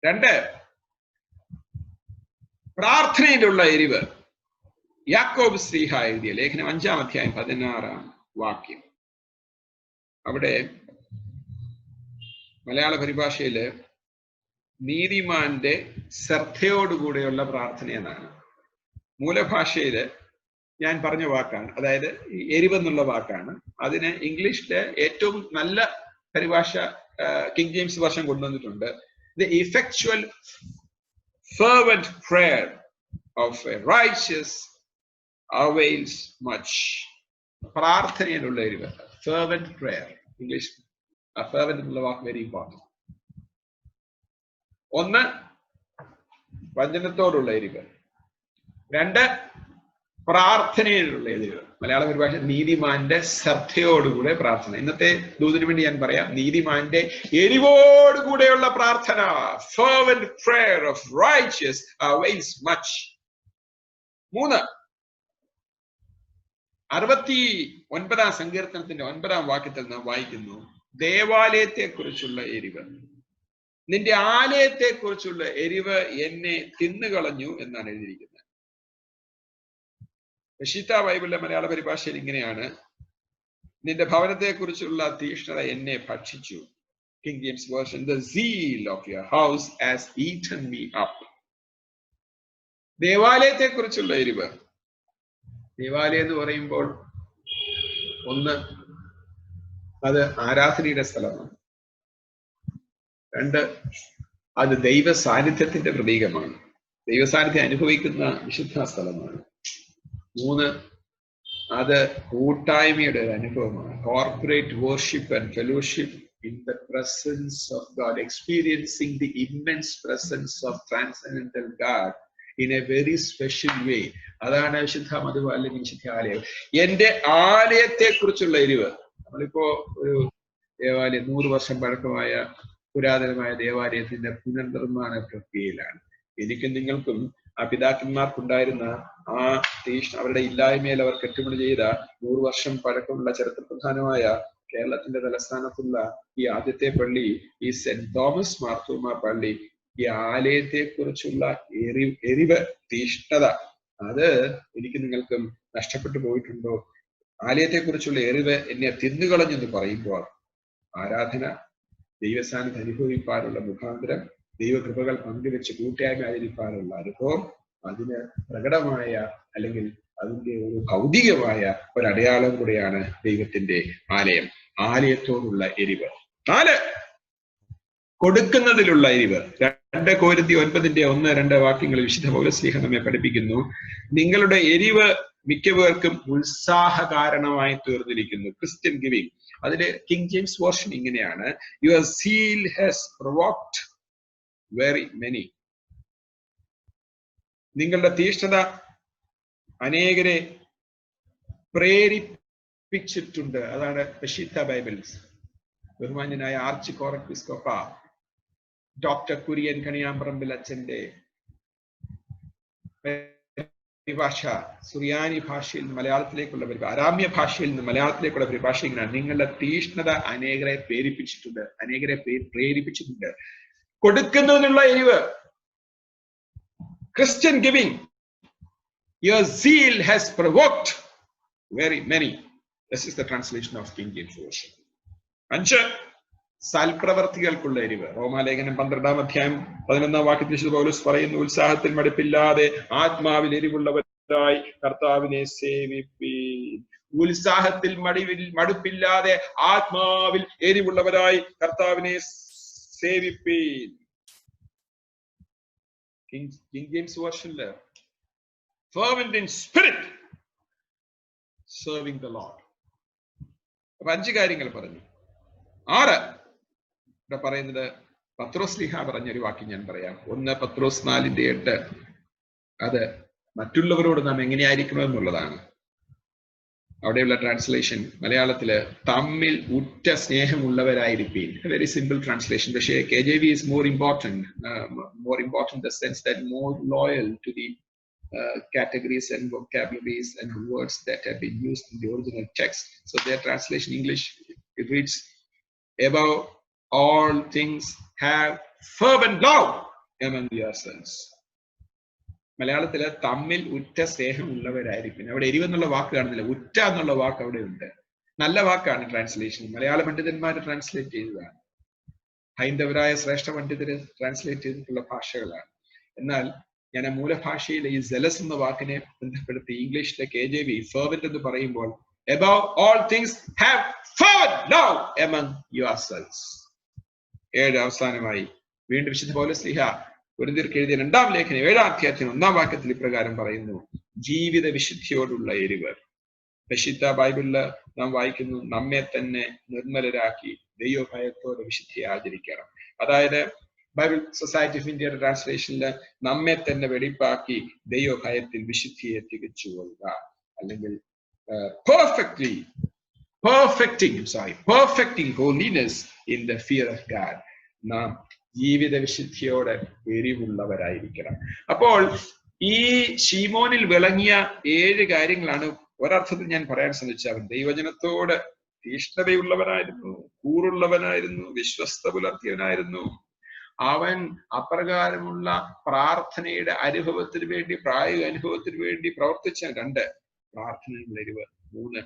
2, പ്രാർത്ഥനയിലുള്ള എരിവ്. യാക്കോബ് ശ്ലീഹ എഴുതിയ ലേഖനം 5-ാം അധ്യായം 16-ാം വാക്യം, അവിടെ മലയാള പരിഭാഷയില് നീതിമാന്റെ ശ്രദ്ധയോടുകൂടെയുള്ള പ്രാർത്ഥന എന്നാണ്. മൂലഭാഷയില് ഞാൻ പറഞ്ഞ വാക്കാണ്, അതായത് എരിവെന്നുള്ള വാക്കാണ്. അതിന് ഇംഗ്ലീഷിലെ ഏറ്റവും നല്ല പരിഭാഷ കിങ് ജെയിംസ് വർഷം കൊണ്ടുവന്നിട്ടുണ്ട്. The effectual fervent prayer of a righteous avails much. പ്രാർത്ഥനയിലുള്ള എരിവ്, fervent prayer. ഇംഗ്ലീഷ് fervent എന്നുള്ള വാക്ക് വെരി ഇമ്പോർട്ടൻറ്റ്. ഒന്ന്, വചനത്തോടുള്ള എരിവ്. രണ്ട്, പ്രാർത്ഥനയിലുള്ള എരിവ്. മലയാള പരിഭാഷ നീതിമാന്റെ ശ്രദ്ധയോടുകൂടെ പ്രാർത്ഥന. ഇന്നത്തെ ദൂതിന് വേണ്ടി ഞാൻ പറയാം, നീതിമാന്റെ എരിവോടുകൂടെയുള്ള പ്രാർത്ഥന. fervent prayer of righteous avails much. 3, 69 സങ്കീർത്തനത്തിന്റെ 9 വാക്യത്തിൽ നാം വായിക്കുന്നു, ദേവാലയത്തെ കുറിച്ചുള്ള എരിവ്, നിന്റെ ആലയത്തെ കുറിച്ചുള്ള എരിവ് എന്നെ തിന്നുകളഞ്ഞു എന്നാണ് എഴുതിയിരിക്കുന്നത്. വിശുദ്ധ ബൈബിളിലെ മലയാള പരിഭാഷയിൽ ഇങ്ങനെയാണ്, നിന്റെ ഭവനത്തെ കുറിച്ചുള്ള തീഷ്ണത എന്നെ ഭക്ഷിച്ചു. King James version, the zeal of your house has eaten me up. ദേവാലയത്തെ കുറിച്ചുള്ള എരിവ്. ദേവാലയം എന്ന് പറയുമ്പോൾ ഒന്ന്, അത് ആരാധനയുടെ സ്ഥലമാണ്. രണ്ട്, അത് ദൈവ സാന്നിധ്യത്തിന്റെ പ്രതീകമാണ്, ദൈവ സാന്നിധ്യം അനുഭവിക്കുന്ന വിശുദ്ധ സ്ഥലമാണ്. 3, അത് കൂട്ടായ്മയുടെ ഒരു അനുഭവമാണ്, corporate worship and fellowship in the presence of God, experiencing the immense presence of transcendental God in a very special way. അതാണ് വിശുദ്ധ മധുവാലയം, വിശുദ്ധ ആലയം. എന്റെ ആലയത്തെ കുറിച്ചുള്ള എരിവ്. നമ്മളിപ്പോ ഒരു ദേവാലയം, 100 വർഷം പഴക്കമായ പുരാതനമായ ദേവാലയത്തിന്റെ പുനർനിർമ്മാണ പ്രക്രിയയിലാണ്. എനിക്കും നിങ്ങൾക്കും ആ പിതാക്കന്മാർക്കുണ്ടായിരുന്ന ആ അവരുടെ ഇല്ലായ്മയിൽ അവർ കെട്ടുപണി ചെയ്ത 100 വർഷം പഴക്കമുള്ള ചരിത്രപ്രധാനമായ കേരളത്തിന്റെ തലസ്ഥാനത്തുള്ള ഈ ആദ്യത്തെ പള്ളി, ഈ സെന്റ് തോമസ് മാർത്തോമ പള്ളി, ഈ ആലയത്തെ കുറിച്ചുള്ള എരിവ്, തീഷ്ണത, അത് എനിക്ക് നിങ്ങൾക്കും നഷ്ടപ്പെട്ടു പോയിട്ടുണ്ടോ? ആലയത്തെ കുറിച്ചുള്ള എരിവ് എന്നെ തിന്നുകളഞ്ഞെന്ന് പറയുമ്പോൾ ആരാധന, ദൈവസാന്നിധ്യം അനുഭവിപ്പാനുള്ള മുഖാന്തരം, ദൈവകൃപകൾ പങ്കുവെച്ച് കൂട്ടായ്മ ആചരിപ്പാനുള്ള അനുഭവം, അതിന് പ്രകടമായ അല്ലെങ്കിൽ അതിന്റെ ഒരു ഭൗതികമായ ഒരടയാളം കൂടെയാണ് ദൈവത്തിന്റെ ആലയം. ആലയത്തോടുള്ള എരിവ്. 4, കൊടുക്കുന്നതിലുള്ള എരിവ്. 2 Corinthians 9-1 വാക്യങ്ങൾ വിശുദ്ധ പൗലോസ് നമ്മെ പഠിപ്പിക്കുന്നു, നിങ്ങളുടെ എരിവ് മിക്കവർക്കും ഉത്സാഹ കാരണമായി തീർന്നിരിക്കുന്നു. Christian giving. അതില് കിങ് ജെയിംസ് വേർഷൻ ഇങ്ങനെയാണ്, your seal has provoked very many. നിങ്ങളുടെ തീഷ്ണത അനേകരെ പ്രേരിപ്പിച്ചിട്ടുണ്ട്. അതാണ് വിശുദ്ധ ബൈബിൾസ്. ബഹുമാന്യനായ ആർച്ച് കോറെപ്പിസ്കോപ്പ ഡോക്ടർ കുര്യൻ കണിയാമ്പറമ്പിൽ അച്ഛന്റെ പരിഭാഷ, സുറിയാനി ഭാഷയിൽ നിന്ന് മലയാളത്തിലേക്കുള്ള പരിഭാഷ, അരാമ്യ ഭാഷയിൽ നിന്ന് മലയാളത്തിലേക്കുള്ള പരിഭാഷ ഇങ്ങനെയാണ്, നിങ്ങളുടെ തീഷ്ണത അനേകരെ പ്രേരിപ്പിച്ചിട്ടുണ്ട്, അനേകരെ പ്രേരിപ്പിച്ചിട്ടുണ്ട്. കൊടുക്കുന്നതിനുള്ള എരിവ്. Christian giving, your zeal has provoked very many. This is the translation of King James Version. 5, സൽപ്രവർത്തികൾക്കുള്ള എരിവ്. റോമാലേഖനം 12-11 വാക്യത്തിൽ പൗലോസ് പറയുന്നു, ഉത്സാഹത്തിൽ മടുപ്പില്ലാതെ ആത്മാവിൽ എരിവുള്ളവരായി കർത്താവിനെ സേവിപ്പീൻ. ഉത്സാഹത്തിൽ മടുപ്പില്ലാതെ ആത്മാവിൽ എരിവുള്ളവരായി കർത്താവിനെ സേവിപ്പീൻ. King James Version, fervent in spirit, serving the Lord. അപ്പൊ 5 കാര്യങ്ങൾ പറഞ്ഞു. 6 ഇവിടെ പറയുന്നത് പത്രോസ് ലീഹ പറഞ്ഞൊരു വാക്യം ഞാൻ പറയാം. 1 പത്രോസ് 4:8. അത് മറ്റുള്ളവരോട് നാം എങ്ങനെയായിരിക്കണമെന്നുള്ളതാണ്. അവിടെയുള്ള ട്രാൻസ്ലേഷൻ മലയാളത്തില് തമ്മിൽ ഉറ്റ സ്നേഹമുള്ളവരായിരിക്കും. Very simple translation. പക്ഷേ KJV is more important in the sense that more loyal to the categories and vocabularies and words that have been used in the original text. So their translation English, it reads, above all things have fervent love among yourselves. മലയാളത്തില് തമ്മിൽ ഉറ്റ സ്നേഹമുള്ളവരായിരിക്കും. അവിടെ എരിവെന്നുള്ള വാക്ക് കാണുന്നില്ല, ഉറ്റ എന്നുള്ള വാക്ക് അവിടെ ഉണ്ട്. നല്ല വാക്കാണ് ട്രാൻസ്ലേഷൻ. മലയാള പണ്ഡിതന്മാർ ട്രാൻസ്ലേറ്റ് ചെയ്തതാണ്. ഹൈന്ദവരായ ശ്രേഷ്ഠ പണ്ഡിതര് ട്രാൻസ്ലേറ്റ് ചെയ്തിട്ടുള്ള ഭാഷകളാണ്. എന്നാൽ ഞാൻ ആ മൂലഭാഷയിലെ ഈ zealous എന്ന വാക്കിനെ ബന്ധപ്പെടുത്തി ഇംഗ്ലീഷിലെ KJV fervent എന്ന് പറയുമ്പോൾ above all things have fervent love among yourselves. 7 അവസാനമായി വീണ്ടും വിശുദ്ധ പൗലോസ് കൊരിന്ത്യർക്ക് എഴുതിയ 2-ാം ലേഖനം 7-ാം അധ്യായത്തിന് 1-ാം വാക്യത്തിൽ ഇപ്രകാരം പറയുന്നു, ജീവിത വിശുദ്ധിയോടുള്ള എരിവ്. പരിശുദ്ധ ബൈബിളില് നാം വായിക്കുന്നു, നമ്മെ തന്നെ നിർമ്മലരാക്കി ദൈവഭയത്തോടെ വിശുദ്ധിയെ ആചരിക്കണം. അതായത് ബൈബിൾ സൊസൈറ്റി ഓഫ് ഇന്ത്യയുടെ ട്രാൻസ്ലേഷനിൽ നമ്മെ തന്നെ വെടിപ്പാക്കി ദൈവഭയത്തിൽ വിശുദ്ധിയെ തികച്ചുകൊള്ളുക, അല്ലെങ്കിൽ perfecting holiness in the fear of God. നാം ജീവിത വിശുദ്ധിയോടെ എരിവുള്ളവരായിരിക്കണം. അപ്പോൾ ഈ ശീമോനിൽ വിളങ്ങിയ 7 കാര്യങ്ങളാണ് ഒരർത്ഥത്തിൽ ഞാൻ പറയാൻ ശ്രമിച്ചത്. അവൻ ദൈവജനത്തോട് തീഷ്ണതയുള്ളവനായിരുന്നു, കൂറുള്ളവനായിരുന്നു, വിശ്വസ്ത പുലർത്തിയവനായിരുന്നു. അവൻ അപ്രകാരമുള്ള പ്രാർത്ഥനയുടെ അനുഭവത്തിന് വേണ്ടി, പ്രായോഗിക അനുഭവത്തിന് വേണ്ടി പ്രവർത്തിച്ച 2 പ്രാർത്ഥനയുള്ള എരിവ്. 3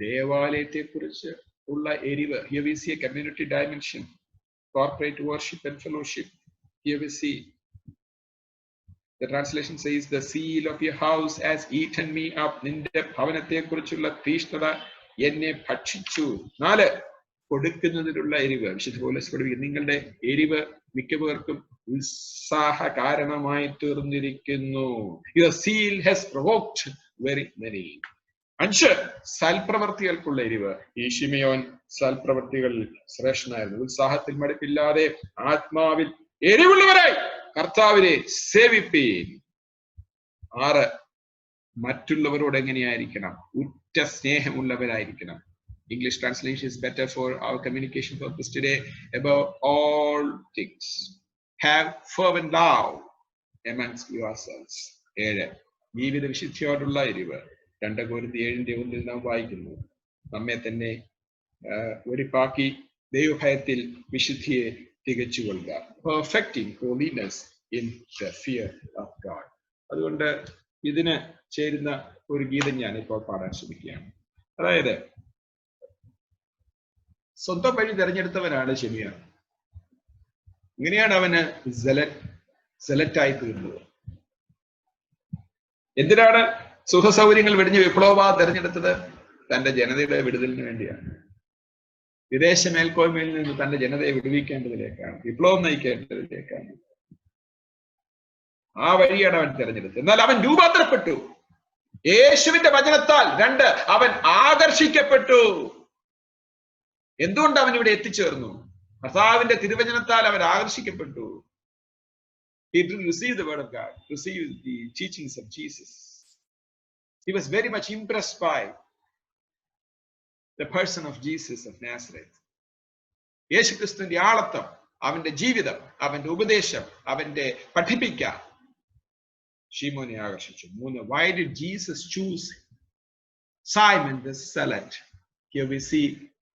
ദേവാലയത്തെ കുറിച്ച് ഉള്ള എരിവ്. Here we see a community dimension, corporate worship and fellowship. Here we see the translation says the zeal of your house has eaten me up. നിന്റെ ഭവനത്തെ കുറിച്ചുള്ള തീഷ്ണത എന്നെ ഭക്ഷിച്ചു. 4 കൊടുക്കുന്നതിനുള്ള എരിവ്. വിശുദ്ധ പൗലോസ് പഠിപ്പിക്കുന്നു, നിങ്ങളുടെ എരിവ് മിക്കവർക്കും ഉത്സാഹ കാരണമായി തീർന്നിരിക്കുന്നു. Your zeal has provoked very many. 5 സൽപ്രവർത്തികൾക്കുള്ള എരിവ്. ഈ ശിമയോൻ സൽപ്രവർത്തികളിൽ ശ്രേഷ്ഠനായിരുന്നു. ഉത്സാഹത്തിൽ മടുപ്പില്ലാതെ ആത്മാവിൽ എരിവുള്ളവരായി കർത്താവിനെ സേവിപ്പീൻ. 6 മറ്റുള്ളവരോട് എങ്ങനെയായിരിക്കണം? ഉറ്റ സ്നേഹമുള്ളവരായിരിക്കണം. English translation is better for our communication purpose today. Above all things, have fervent love amongst yourselves. 7 ജീവിത വിശുദ്ധിയോടുള്ള എരിവ്. 2 കൊരിന്ത്യർ 7:1 നാം വായിക്കുന്നു, നമ്മെ തന്നെ വെടിപ്പാക്കി ദൈവഭയത്തിൽ വിശുദ്ധിയെ തികച്ചുകൊള്ളുക. Perfecting holiness in the fear of God. അതുകൊണ്ട് ഇതിന് ചേരുന്ന ഒരു ഗീതം ഞാൻ ഇപ്പോൾ പാടാൻ ശ്രമിക്കുകയാണ്. അതായത് സ്വന്തം വഴി തെരഞ്ഞെടുത്തവനാണ് ശിമയോൻ. ഇങ്ങനെയാണ് അവന് സെലക്റ്റായി തീർന്നത്. എന്തിനാണ് സുഖസൗകര്യങ്ങൾ വെടിഞ്ഞ് വിപ്ലവവാദം തെരഞ്ഞെടുത്തത്? തന്റെ ജനതയുടെ വിടുതലിന് വേണ്ടിയാണ്. വിദേശ മേൽക്കോയ്മയിൽ നിന്ന് തന്റെ ജനതയെ വിടുവിക്കേണ്ടതിലേക്കാണ്, വിപ്ലവം നയിക്കേണ്ടതിലേക്കാണ്. ആ വഴിയാണ് അവൻ തെരഞ്ഞെടുത്തത്. എന്നാൽ അവൻ രൂപാന്തരപ്പെട്ടു. യേശുവിന്റെ വചനത്താൽ. 2 അവൻ ആകർഷിക്കപ്പെട്ടു. എന്തുകൊണ്ട് അവൻ ഇവിടെ എത്തിച്ചേർന്നു? കർത്താവിന്റെ തിരുവചനത്താൽ അവൻ ആകർഷിക്കപ്പെട്ടു. He didn't receive the word of God, receive the teachings of Jesus. He was very much impressed by the person of Jesus of Nazareth. യേശുക്രിസ്തുവിന്റെ ആളത്വം, അവന്റെ ജീവിതം, അവന്റെ ഉപദേശം, അവന്റെ പഠിപ്പിക്കൽ ശിമോനെ ആകർഷിച്ചു. 3 why did Jesus choose Simon the Zealot? Here we see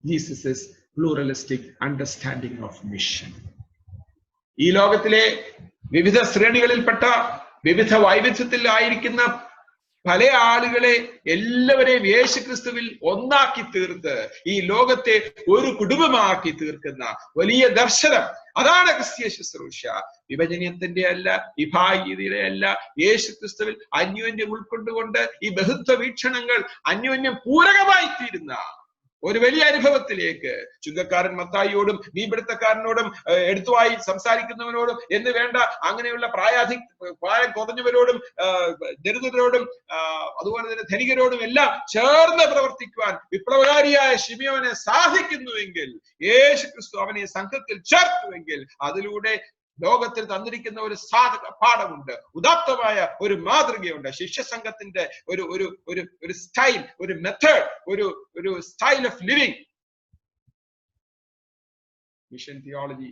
Jesus' pluralistic understanding of mission. ഈ ലോകത്തിലെ വിവിധ ശ്രേണികളിൽപ്പെട്ട, വിവിധ വൈവിധ്യത്തിലായിരിക്കുന്ന പല ആളുകളെ എല്ലാവരെയും യേശുക്രിസ്തുവിൽ ഒന്നാക്കി തീർത്ത് ഈ ലോകത്തെ ഒരു കുടുംബമാക്കി തീർക്കുന്ന വലിയ ദർശനം. അതാണ് ക്രിസ്തീയ ശുശ്രൂഷ. വിഭജനത്തിന്റെ അല്ല, വിഭാഗീയതയുടെ അല്ല, യേശുക്രിസ്തുവിൽ അന്യോന്യം ഉൾക്കൊണ്ടുകൊണ്ട് ഈ ബഹുത്വ വീക്ഷണങ്ങൾ അന്യോന്യം പൂരകമായി തീരുന്ന ഒരു വലിയ അനുഭവത്തിലേക്ക് ചുങ്കക്കാരൻ മത്തായിയോടും മീൻപിടുത്തക്കാരനോടും എടുത്തുവായി സംസാരിക്കുന്നവരോടും എന്ന് വേണ്ട, അങ്ങനെയുള്ള പ്രായം കുറഞ്ഞവരോടും ദരിദ്രരോടും അതുപോലെ തന്നെ ധനികരോടും എല്ലാം ചേർന്ന് പ്രവർത്തിക്കുവാൻ വിപ്ലവകാരിയായ ശിമയോനെ സാധിക്കുന്നുവെങ്കിൽ, യേശുക്രിസ്തു അവനെ സംഘത്തിൽ ചേർത്തുവെങ്കിൽ, അതിലൂടെ ലോകത്തിൽ തന്നിരിക്കുന്ന ഒരു പാഠമുണ്ട്, ഉദാത്തമായ ഒരു മാതൃകയുണ്ട്. ശിഷ്യസംഘത്തിന്റെ ഒരു സ്റ്റൈൽ, ഒരു മെത്തേഡ്, ഒരു style of living. Mission theology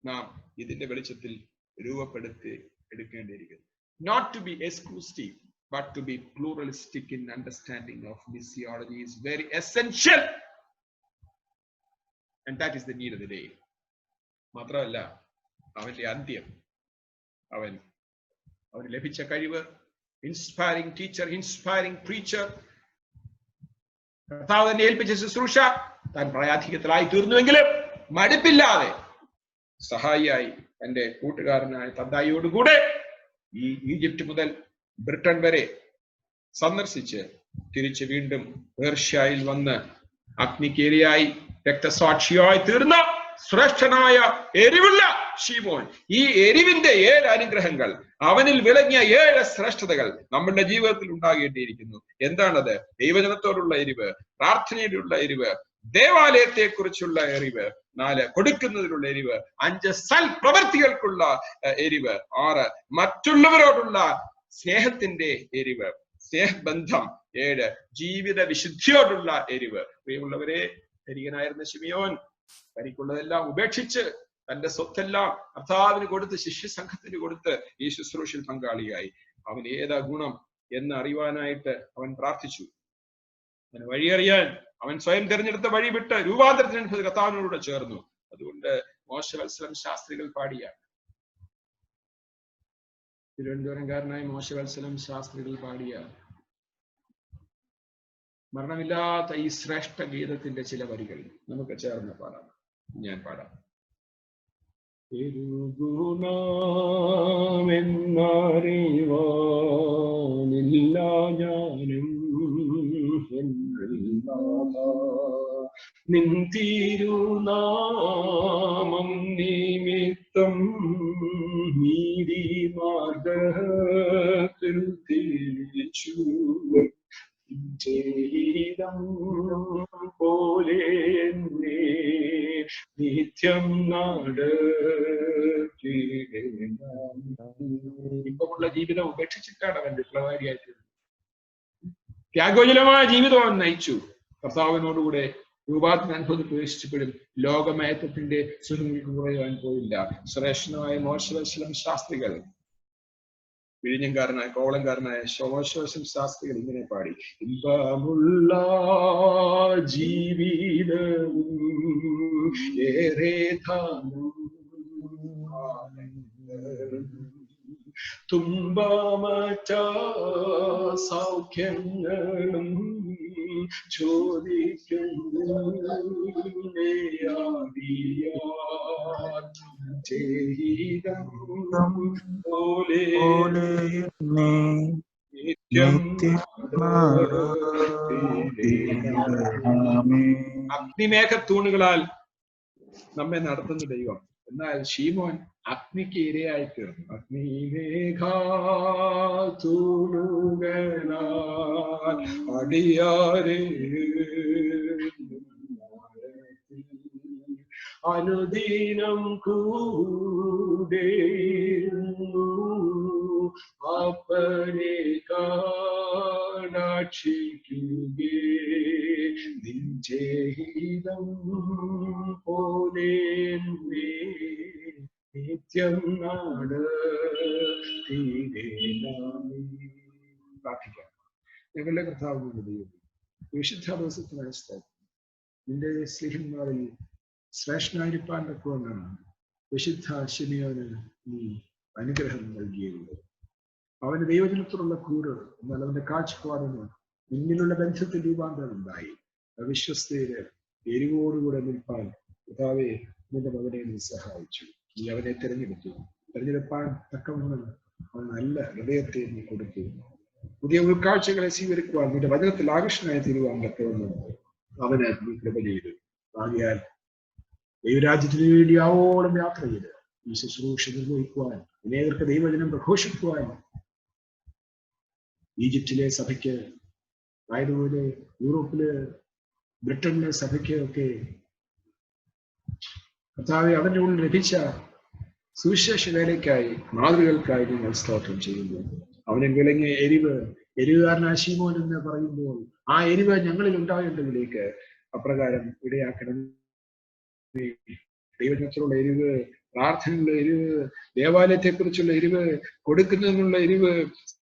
നാം ഇതിന്റെ വെളിച്ചത്തിൽ രൂപപ്പെടുത്തി എടുക്കേണ്ടിയിരിക്കുന്നു. Not to be exclusive, but to be pluralistic in understanding of missiology is very essential, and that is the need of the day. മാത്രമല്ല, അവന്റെ അന്ത്യം, അവന് ലഭിച്ച കഴിവ്, ഇൻസ്പയറിംഗ് ടീച്ചർ, ഇൻസ്പയറിംഗ് പ്രീച്ചർ, കർത്താവ് തന്നെ ഏൽപ്പിച്ച ശുശ്രൂഷ, താൻ പ്രായാധിക്യത്തിലായി തീർന്നുവെങ്കിലും മടുപ്പില്ലാതെ സഹായിയായി തന്റെ കൂട്ടുകാരനായ തദ്ദായിയോടുകൂടെ ഈ ഈജിപ്റ്റ് മുതൽ ബ്രിട്ടൻ വരെ സന്ദർശിച്ച് തിരിച്ച് വീണ്ടും പേർഷ്യയിൽ വന്ന് അഗ്നിക്കേരിയായി രക്തസാക്ഷിയായി തീർന്ന ശ്രേഷ്ഠനായ എരിവുള്ള ശീമോൻ, ഈ എരിവിന്റെ 7 അനുഗ്രഹങ്ങൾ, അവനിൽ വിളങ്ങിയ 7 ശ്രേഷ്ഠതകൾ നമ്മുടെ ജീവിതത്തിൽ ഉണ്ടാകേണ്ടിയിരിക്കുന്നു. എന്താണത്? ദൈവജനത്തോടുള്ള എരിവ്, പ്രാർത്ഥനയിലുള്ള എരിവ്, ദേവാലയത്തെ കുറിച്ചുള്ള എരിവ്, 4 കൊടുക്കുന്നതിലുള്ള എരിവ്, 5 സൽപ്രവർത്തികൾക്കുള്ള എരിവ്, 6 മറ്റുള്ളവരോടുള്ള സ്നേഹത്തിന്റെ എരിവ്, സ്നേഹബന്ധം, 7 ജീവിത വിശുദ്ധിയോടുള്ള എരിവ്. പ്രിയമുള്ളവരെ, ധനികനായിരുന്ന ശിമിയോൻ തനിക്കുള്ളതെല്ലാം ഉപേക്ഷിച്ച് തന്റെ സ്വത്തെല്ലാം കർത്താവിന് കൊടുത്ത് ശിഷ്യസംഘത്തിന് കൊടുത്ത് ഈ ശുശ്രൂഷയിൽ പങ്കാളിയായി. അവൻ ഏതാ ഗുണം എന്ന് അറിയുവാനായിട്ട് അവൻ പ്രാർത്ഥിച്ചു. അവന് വഴിയറിയാൻ അവൻ സ്വയം തിരഞ്ഞെടുത്ത വഴി വിട്ട് രൂപാന്തരത്തിനനുസരിച്ച് കർത്താവിനോട് ചേർന്നു. അതുകൊണ്ട് മോശവത്സലം ശാസ്ത്രികൾ പാടിയ, തിരുവനന്തപുരംകാരനായ മോശവത്സലം ശാസ്ത്രികൾ പാടിയ മരണമില്ലാത്ത ഈ ശ്രേഷ്ഠ ഗീതത്തിന്റെ ചില വരികൾ നമുക്ക് ചേർന്ന് പാടാം. ഞാൻ പാടാം. എന്നറിവാനില്ല ഞാനും നിൻ തിരുനാമം നിമിത്തം നീതി മാർഗത്തിൽ തിരിച്ചു ജീവിതം പോലെ നിത്യം ഇപ്പമുള്ള ജീവിതം ഉപേക്ഷിച്ചിട്ടാണ് അവൻ വിപ്ലവകാരിയായിട്ട് ത്യാഗോജലമായ ജീവിതം അവൻ നയിച്ചു. കർത്താവിനോടുകൂടെ രൂപാത്മാനുഭവത്തിൽ പ്രവേശിച്ചപ്പോഴും ലോകമയത്വത്തിന്റെ സുഖങ്ങൾക്ക് കുറയുവാൻ പോയില്ല. ശ്രേഷ്ഠനായ മോശവത്സലം ശാസ്ത്രികൾ, വിഴിഞ്ഞംകാരനായ കോവളംകാരനായ മോശവത്സലം ശാസ്ത്രികൾ ഇങ്ങനെ പാടി: ഇമ്പമുള്ള ജീവിതവും ഏറെ തുമ്പമറ്റ സൗഖ്യങ്ങളും ചോദിക്കുന്നു പോലെ അഗ്നിമേഘത്തൂണുകളാൽ നമ്മെ നടത്തുന്ന ദൈവം. എന്നാൽ ശീമോൻ അഗ്നിക്ക് ഇരയായി തീർന്നു. അഗ്നിമേഘത്തൂണുകളാൽ അടിയാരെ അനുദിനം കൂടെ അപ്പനെ കാക്ഷിക്കുകേ നിഞ്ചേഹിതം പോലെ നിത്യം നാട് പ്രാർത്ഥിക്കാം. ഞങ്ങളുടെ കർത്താവിന്റെ ദൈവം, വിശുദ്ധ ദിവസത്തിനായ സ്തോത്രം. നിന്റെ സ്നേഹന്മാരിൽ ശ്രേഷ്ഠനായിരിക്കാൻ തക്കവണ്ണാണ് വിശുദ്ധ ശിമിയോന് നീ അനുഗ്രഹം നൽകിയത്. അവന് ദൈവജനത്തോടുള്ള കൂറ്, എന്നാൽ അവന്റെ കാഴ്ചപ്പാടിന് മുന്നിലുള്ള ബന്ധത്തിൽ രൂപാന്തരം ഉണ്ടായി. അവിശ്വസ്തയില് എരിവോടുകൂടെ നിൽപ്പാൻ കർത്താവേ നിന്റെ മകനെ നീ സഹായിച്ചു. നീ അവനെ തിരഞ്ഞെടുപ്പാൻ തക്കവണ്ണം അവൻ നല്ല ഹൃദയത്തെ നീ കൊടുത്തു. പുതിയ ഉൾക്കാഴ്ചകളെ സ്വീകരിക്കുവാൻ നിന്റെ വചനത്തിൽ ആകർഷണമായി തീരുവാൻ തക്കവണ്ണം അവന് നീ കൃപ ചെയ്തു. ആകിയാൽ ദൈവരാജ്യത്തിന് വേണ്ടി ആവോളം യാത്ര ചെയ്ത് ഈ ശുശ്രൂഷ നിർവഹിക്കുവാൻ, അനേകർക്ക് ദൈവജനം പ്രഘോഷിക്കുവാൻ ഈജിപ്തിലെ സഭയ്ക്ക്, ആയതുപോലെ യൂറോപ്പില്, ബ്രിട്ടനിലെ സഭയ്ക്ക് ഒക്കെ കർത്താവെ അവന്റെ ഉള്ളിൽ ലഭിച്ച സുവിശേഷ വേലയ്ക്കായി, മാതൃകൾക്കായി നിങ്ങൾ സ്തോത്രം ചെയ്യുന്നു. അവനിൽ വിളങ്ങിയ എരിവുകാരനായ ശീമോൻ എന്ന് പറയുമ്പോൾ ആ എരിവ് ഞങ്ങളിൽ ഉണ്ടാകേണ്ടതിലേക്ക് അപ്രകാരം ഇടയാക്കണം. ദൈവജനത്തിലുള്ള എരിവ്, പ്രാർത്ഥനയുള്ള എരിവ്, ദേവാലയത്തെ കുറിച്ചുള്ള എരിവ്, കൊടുക്കുന്നതിനുള്ള എരിവ്,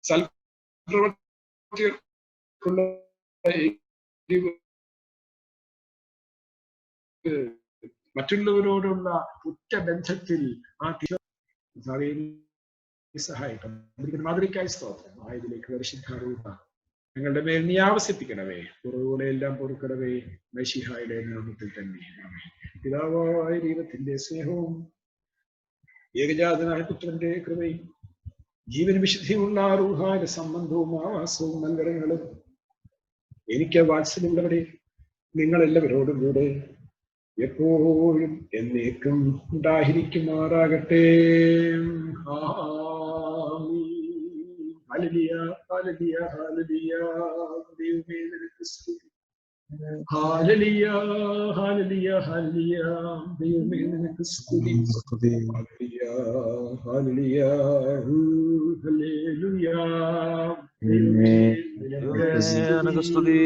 സൽപ്രവർത്തികൾക്കുള്ള എരിവ്, മറ്റുള്ളവരോടുള്ള ഉറ്റ ബന്ധത്തിൽ ആ സഹായിക്കണം. മാതൃകയ്ക്കായി സ്തോത്രം. ആയതിലേക്ക് പരിശുദ്ധാരൂപ ഞങ്ങളുടെ മേൽ നീ ആവസിപ്പിക്കണമേ. കുറവുകളെല്ലാം പൊറുക്കണമേ. മശിഹായുടെ നാമത്തിൽ തന്നെ. പിതാവായ ദൈവത്തിന്റെ സ്നേഹവും ഏകജാതനായ പുത്രന്റെ കൃപയും ജീവന വിശുദ്ധിയുള്ള റൂഹായുടെ സംബന്ധവും ആവാസവും നൽകടങ്ങളും എനിക്ക് വാത്സല്യമുള്ളവരെ നിങ്ങളെല്ലാവരോടും കൂടെ എപ്പോഴും എന്നേക്കും ഉണ്ടായിരിക്കുമാറാകട്ടെ. Hallelujah hallelujah hallelujah. ദൈവമേ നിനക്ക് സ്തുതി. Hallelujah hallelujah hallelujah. ദൈവമേ നിനക്ക് സ്തുതി. Hallelujah hallelujah hallelujah. ദൈവമേ നിനക്ക് സ്തുതി.